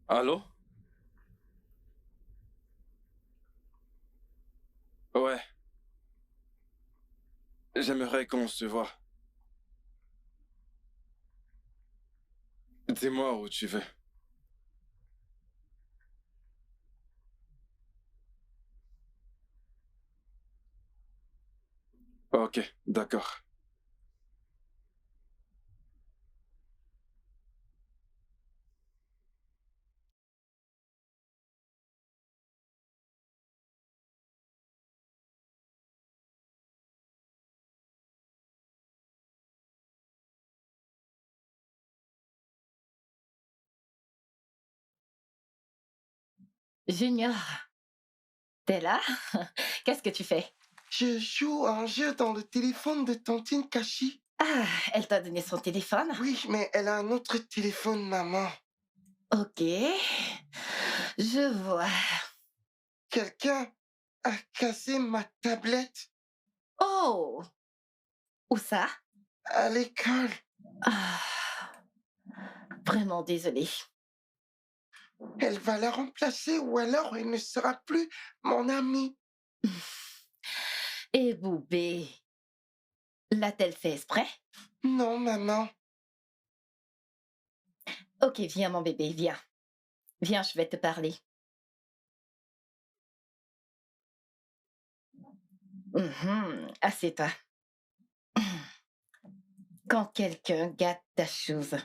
Allô? Ouais. J'aimerais qu'on se voit. Dis-moi où tu veux. Ok, d'accord. Junior, t'es là? Qu'est-ce que tu fais? Je joue à un jeu dans le téléphone de Tantine Kashi. Ah, elle t'a donné son téléphone? Oui, mais elle a un autre téléphone, maman. Ok, je vois. Quelqu'un a cassé ma tablette. Oh! Où ça? À l'école. Ah, vraiment désolée. Elle va la remplacer ou alors elle ne sera plus mon amie. Et Boubé, l'a-t-elle fait exprès? Non, maman. Ok, viens mon bébé, viens. Viens, je vais te parler. Assieds-toi. Quand quelqu'un gâte ta chose,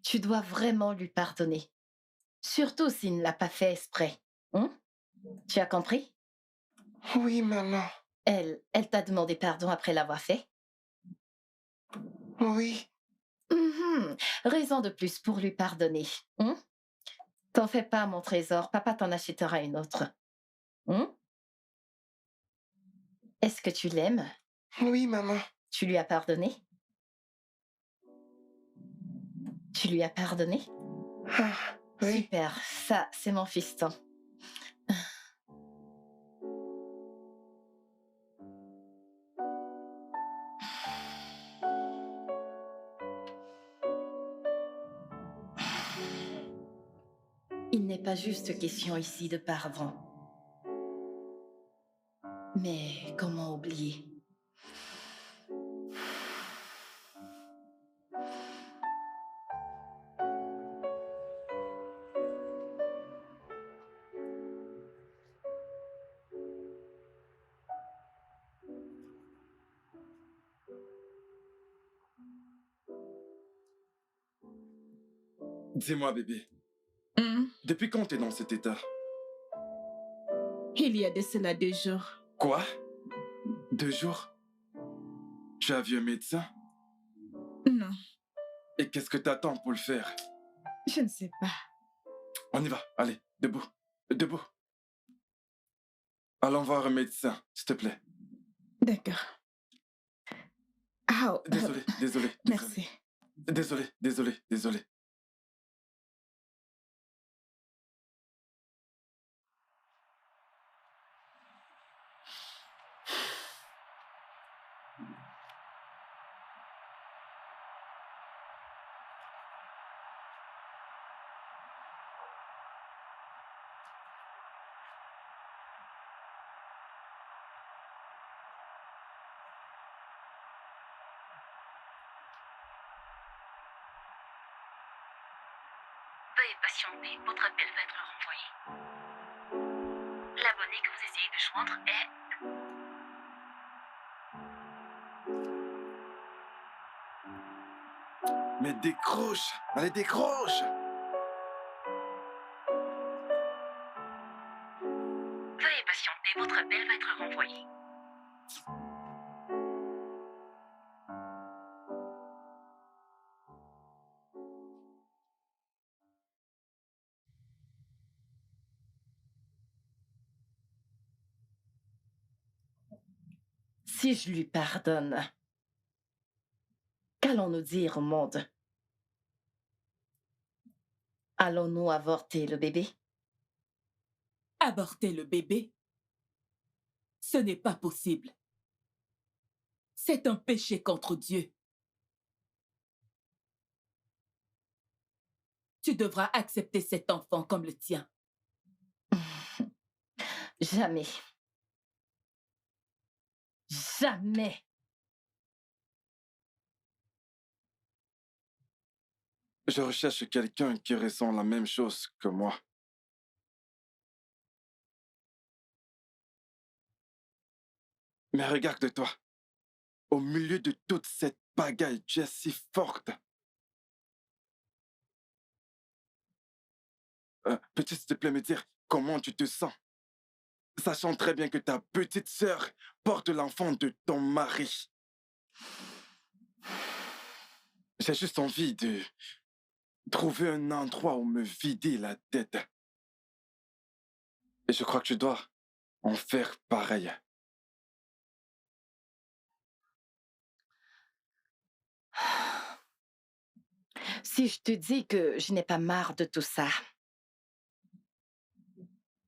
tu dois vraiment lui pardonner. Surtout s'il ne l'a pas fait exprès. Tu as compris? Oui, maman. Elle t'a demandé pardon après l'avoir fait? Oui. Raison de plus pour lui pardonner. T'en fais pas, mon trésor. Papa t'en achètera une autre. Est-ce que tu l'aimes? Oui, maman. Tu lui as pardonné? Tu lui as pardonné? Ah, oui. Super, ça, c'est mon fiston. n'est pas juste question ici de paravent. Mais comment oublier? Dis-moi, bébé, depuis quand t'es dans cet état? Il y a de cela 2 jours. Quoi? 2 jours? Tu as vu un médecin? Non, Et qu'est-ce que t'attends pour le faire? je ne sais pas. On y va, allez, debout, debout. Allons voir un médecin, s'il te plaît. D'accord. Ah, Désolé, désolé. merci. Désolé. Veuillez patienter, votre appel va être renvoyé. L'abonné que vous essayez de joindre est... Mais décroche! Allez, décroche! Veuillez patienter, votre appel va être renvoyé. Si je lui pardonne, qu'allons-nous dire au monde? Allons-nous avorter le bébé? Avorter le bébé? Ce n'est pas possible. C'est un péché contre Dieu. Tu devras accepter cet enfant comme le tien. Jamais. Jamais. Je recherche quelqu'un qui ressent la même chose que moi. Mais regarde-toi. Au milieu de toute cette pagaille, tu es si forte. Peux-tu, s'il te plaît, me dire comment tu te sens? Sachant très bien que ta petite sœur porte l'enfant de ton mari. J'ai juste envie de trouver un endroit où me vider la tête. Et je crois que je dois en faire pareil. Si je te dis que je n'ai pas marre de tout ça,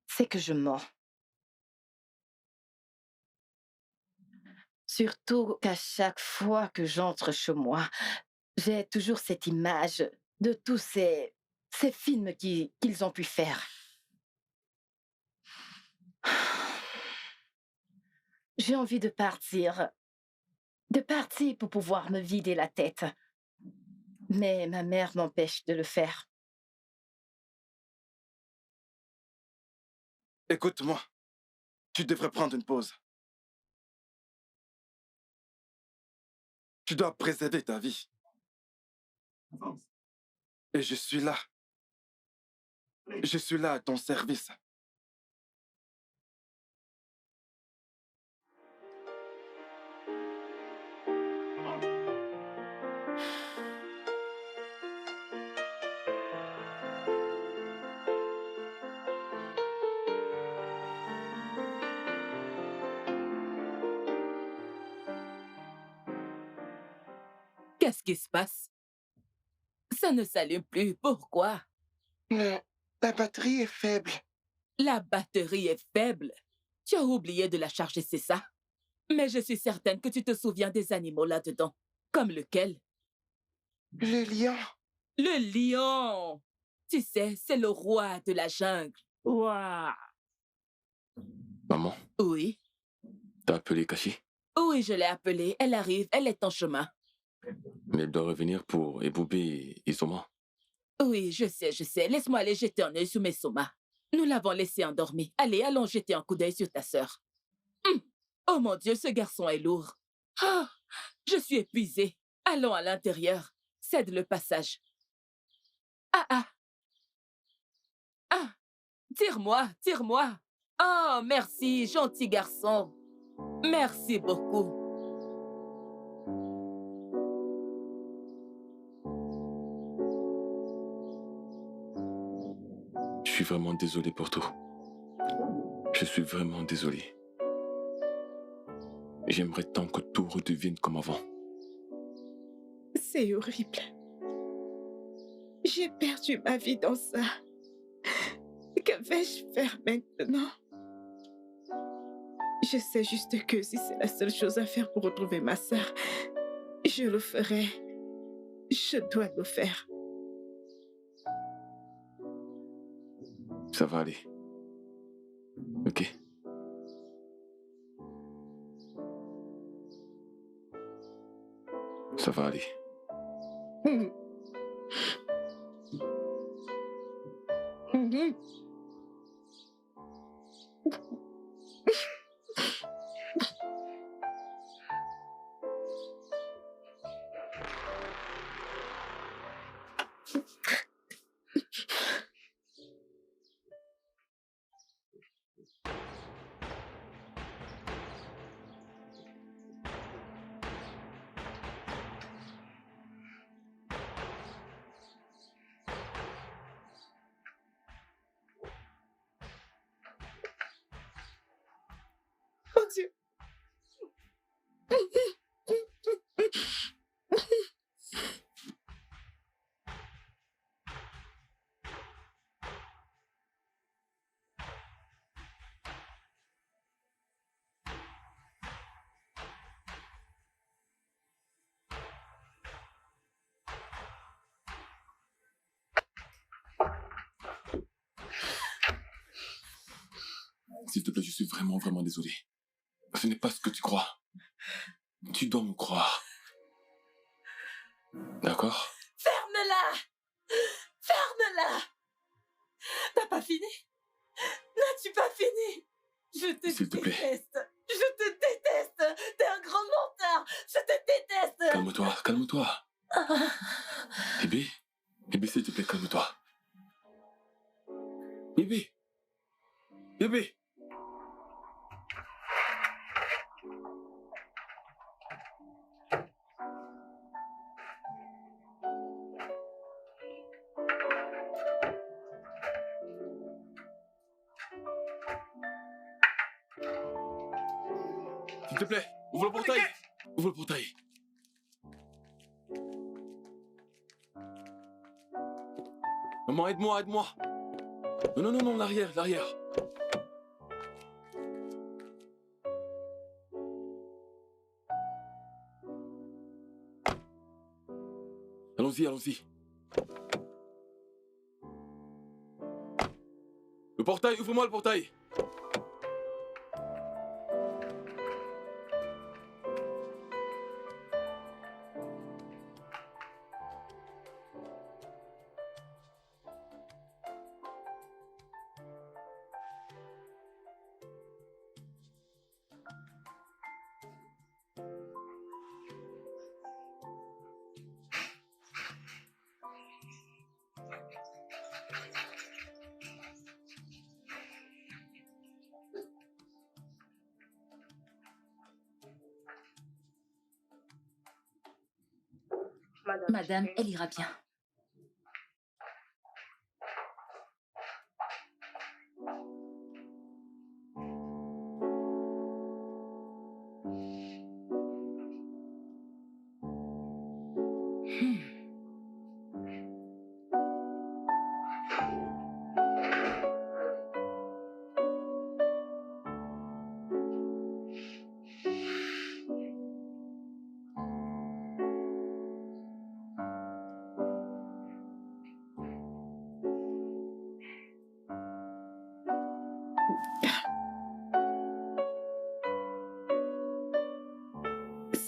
c'est que je mens. Surtout qu'à chaque fois que j'entre chez moi, j'ai toujours cette image de tous ces films qu'ils ont pu faire. J'ai envie de partir pour pouvoir me vider la tête. Mais ma mère m'empêche de le faire. Écoute-moi, tu devrais prendre une pause. Tu dois préserver ta vie. Et je suis là. Je suis là à ton service. Qu'est-ce qui se passe? Ça ne s'allume plus. Pourquoi? La batterie est faible. La batterie est faible. Tu as oublié de la charger, c'est ça? Mais je suis certaine que tu te souviens des animaux là-dedans. Comme lequel? Le lion. Le lion! Tu sais, c'est le roi de la jungle. Waouh! Maman, Oui. t'as appelé Kashi? Oui, je l'ai appelée. Elle arrive, elle est en chemin. Mais elle doit revenir pour ébouber et Soma. Oui, je sais, je sais. Laisse-moi aller jeter un œil sur mes somas. Nous l'avons laissé endormi. Allez, allons jeter un coup d'œil sur ta sœur. Oh mon Dieu, ce garçon est lourd. Ah, je suis épuisée. Allons à l'intérieur. Cède le passage. Ah, ah. Ah, tire-moi, tire-moi. Oh, merci, gentil garçon. Merci beaucoup. Je suis vraiment désolé pour tout. Je suis vraiment désolé. J'aimerais tant que tout redevienne comme avant. C'est horrible. J'ai perdu ma vie dans ça. Que vais-je faire maintenant? Je sais juste que si c'est la seule chose à faire pour retrouver ma sœur, je le ferai. Je dois le faire. Ça va aller. Ok? Ça va aller. Oh Dieu. S'il te plaît, je suis vraiment, vraiment désolé. Ce n'est pas ce que tu crois. Tu dois me croire. D'accord? Ferme-la! Ferme-la! T'as pas fini? N'as-tu pas fini? Je te S'il te plaît. déteste! Je te déteste! T'es un grand menteur! Je te déteste! Calme-toi, calme-toi. Bébé, bébé, s'il te plaît, calme-toi. Bébé, bébé. S'il te plaît, ouvre le portail. Ouvre le portail. Maman, aide-moi, aide-moi. Non, non, non, non, l'arrière, l'arrière. Allons-y, allons-y. Le portail, ouvre-moi le portail. Madame, elle ira bien.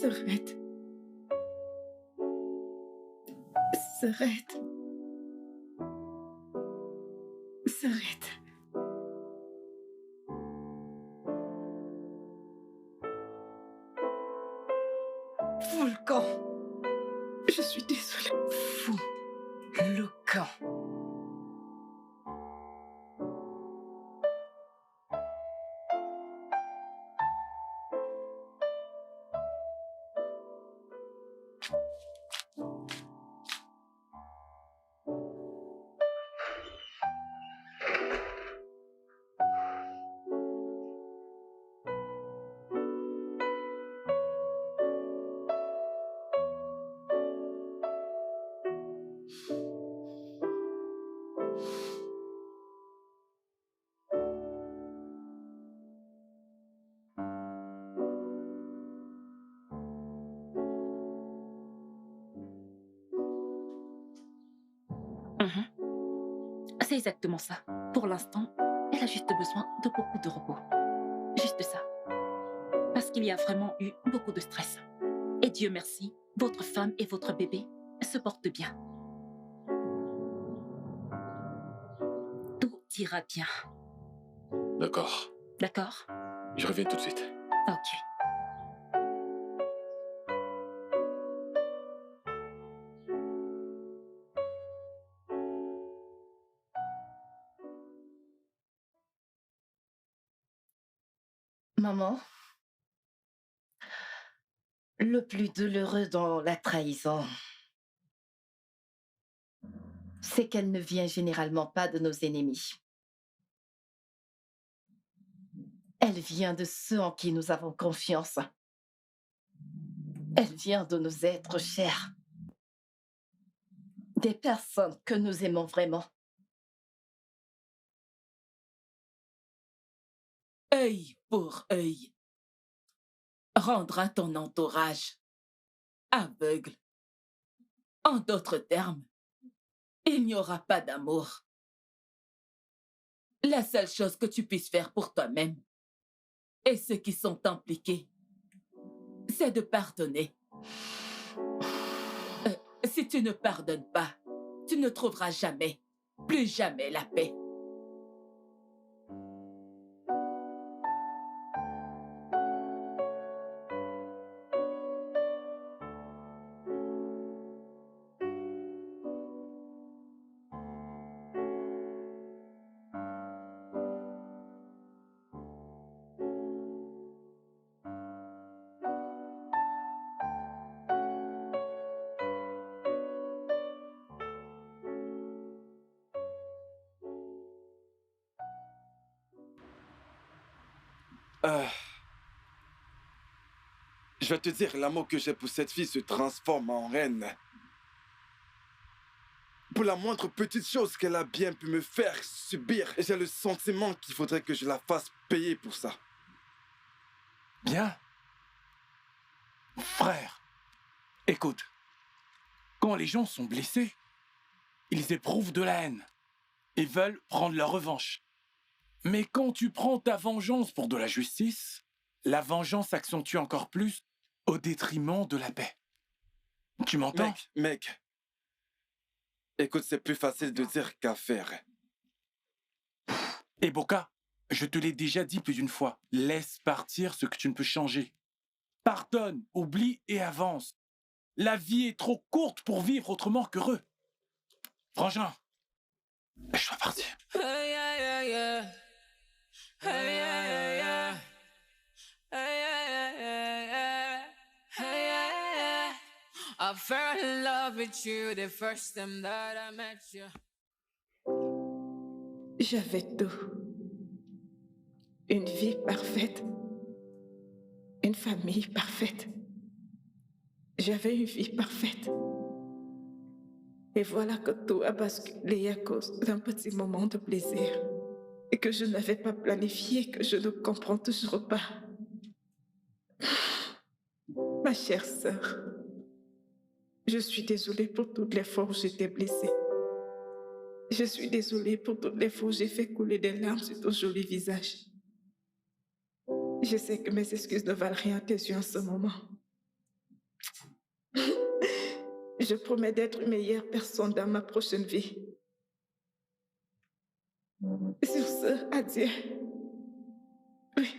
Serette. Serette. Serette. Volcan. Je suis désolée. Fou. Le camp. C'est exactement ça. Pour l'instant, elle a juste besoin de beaucoup de repos. Juste ça. Parce qu'il y a vraiment eu beaucoup de stress. Et Dieu merci, votre femme et votre bébé se portent bien. Tout ira bien. D'accord. D'accord? Je reviens tout de suite. Ok. Maman, le plus douloureux dans la trahison, c'est qu'elle ne vient généralement pas de nos ennemis. Elle vient de ceux en qui nous avons confiance. Elle vient de nos êtres chers. Des personnes que nous aimons vraiment. Œil pour œil. Rendra ton entourage aveugle. En d'autres termes, il n'y aura pas d'amour. La seule chose que tu puisses faire pour toi-même et ceux qui sont impliqués, c'est de pardonner. Si tu ne pardonnes pas, tu ne trouveras jamais, plus jamais la paix. Je vais te dire, l'amour que j'ai pour cette fille se transforme en haine. Pour la moindre petite chose qu'elle a bien pu me faire subir, j'ai le sentiment qu'il faudrait que je la fasse payer pour ça. Bien. Frère, écoute. Quand les gens sont blessés, ils éprouvent de la haine et veulent prendre leur revanche. Mais quand tu prends ta vengeance pour de la justice, la vengeance s'accentue encore plus au détriment de la paix. Tu m'entends? Mec. Écoute, c'est plus facile de dire qu'à faire. Et Boka, je te l'ai déjà dit plus d'une fois, laisse partir ce que tu ne peux changer. Pardonne, oublie et avance. La vie est trop courte pour vivre autrement qu'heureux. Frangin, je dois partir. Hey, yeah, yeah, yeah. Hey, yeah, yeah, yeah. Hey, yeah, yeah, yeah, yeah. Hey, yeah, yeah. I fell in love with you the first time that I met you. J'avais tout. Une vie parfaite. Une famille parfaite. J'avais une vie parfaite. Et voilà que tout a basculé à cause d'un petit moment de plaisir. Et que je n'avais pas planifié, que je ne comprends toujours pas. Ma chère sœur, je suis désolée pour toutes les fois où j'étais blessée. Je suis désolée pour toutes les fois où j'ai fait couler des larmes sur ton joli visage. Je sais que mes excuses ne valent rien à tes yeux en ce moment. Je promets d'être une meilleure personne dans ma prochaine vie. Sur ce, adieu. Oui.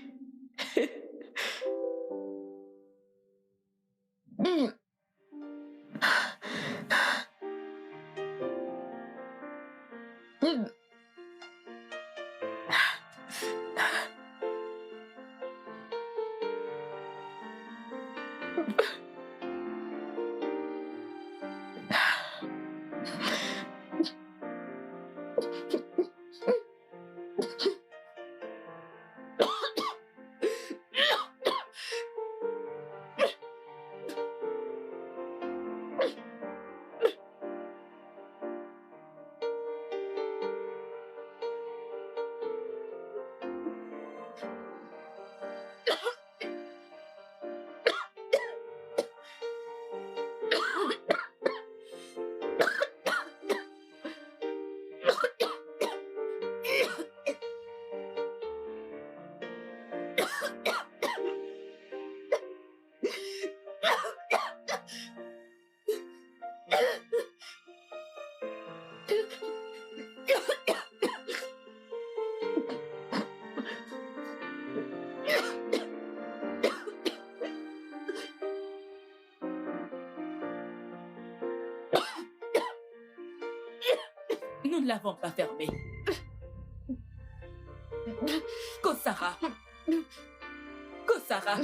Nous ne l'avons pas fermé. Kosara. Kosara.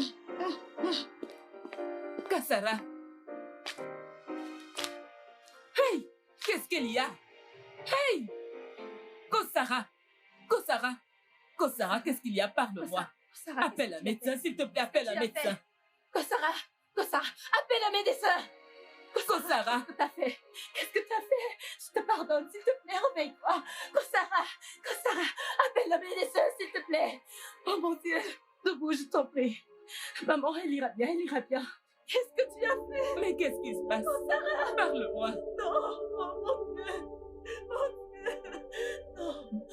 Kasara. Hey! Qu'est-ce qu'il y a? Hey! Kosara. Kosara. Kosara, qu'est-ce qu'il y a? Parle-moi. Appelle un médecin, s'il te plaît, appelle un médecin. Kosara, Kosara, appelle un médecin. Kosara. Qu'est-ce que t'as fait? Qu'est-ce que t'as fait? Je te pardonne, s'il te plaît, réveille-toi. Kosara, Kosara, appelle un médecin, s'il te plaît. Oh mon Dieu, debout, je t'en prie. Maman, elle ira bien, elle ira bien. Qu'est-ce que tu as fait? Mais qu'est-ce qui se passe? Kosara, parle-moi. Non, oh mon Dieu, non.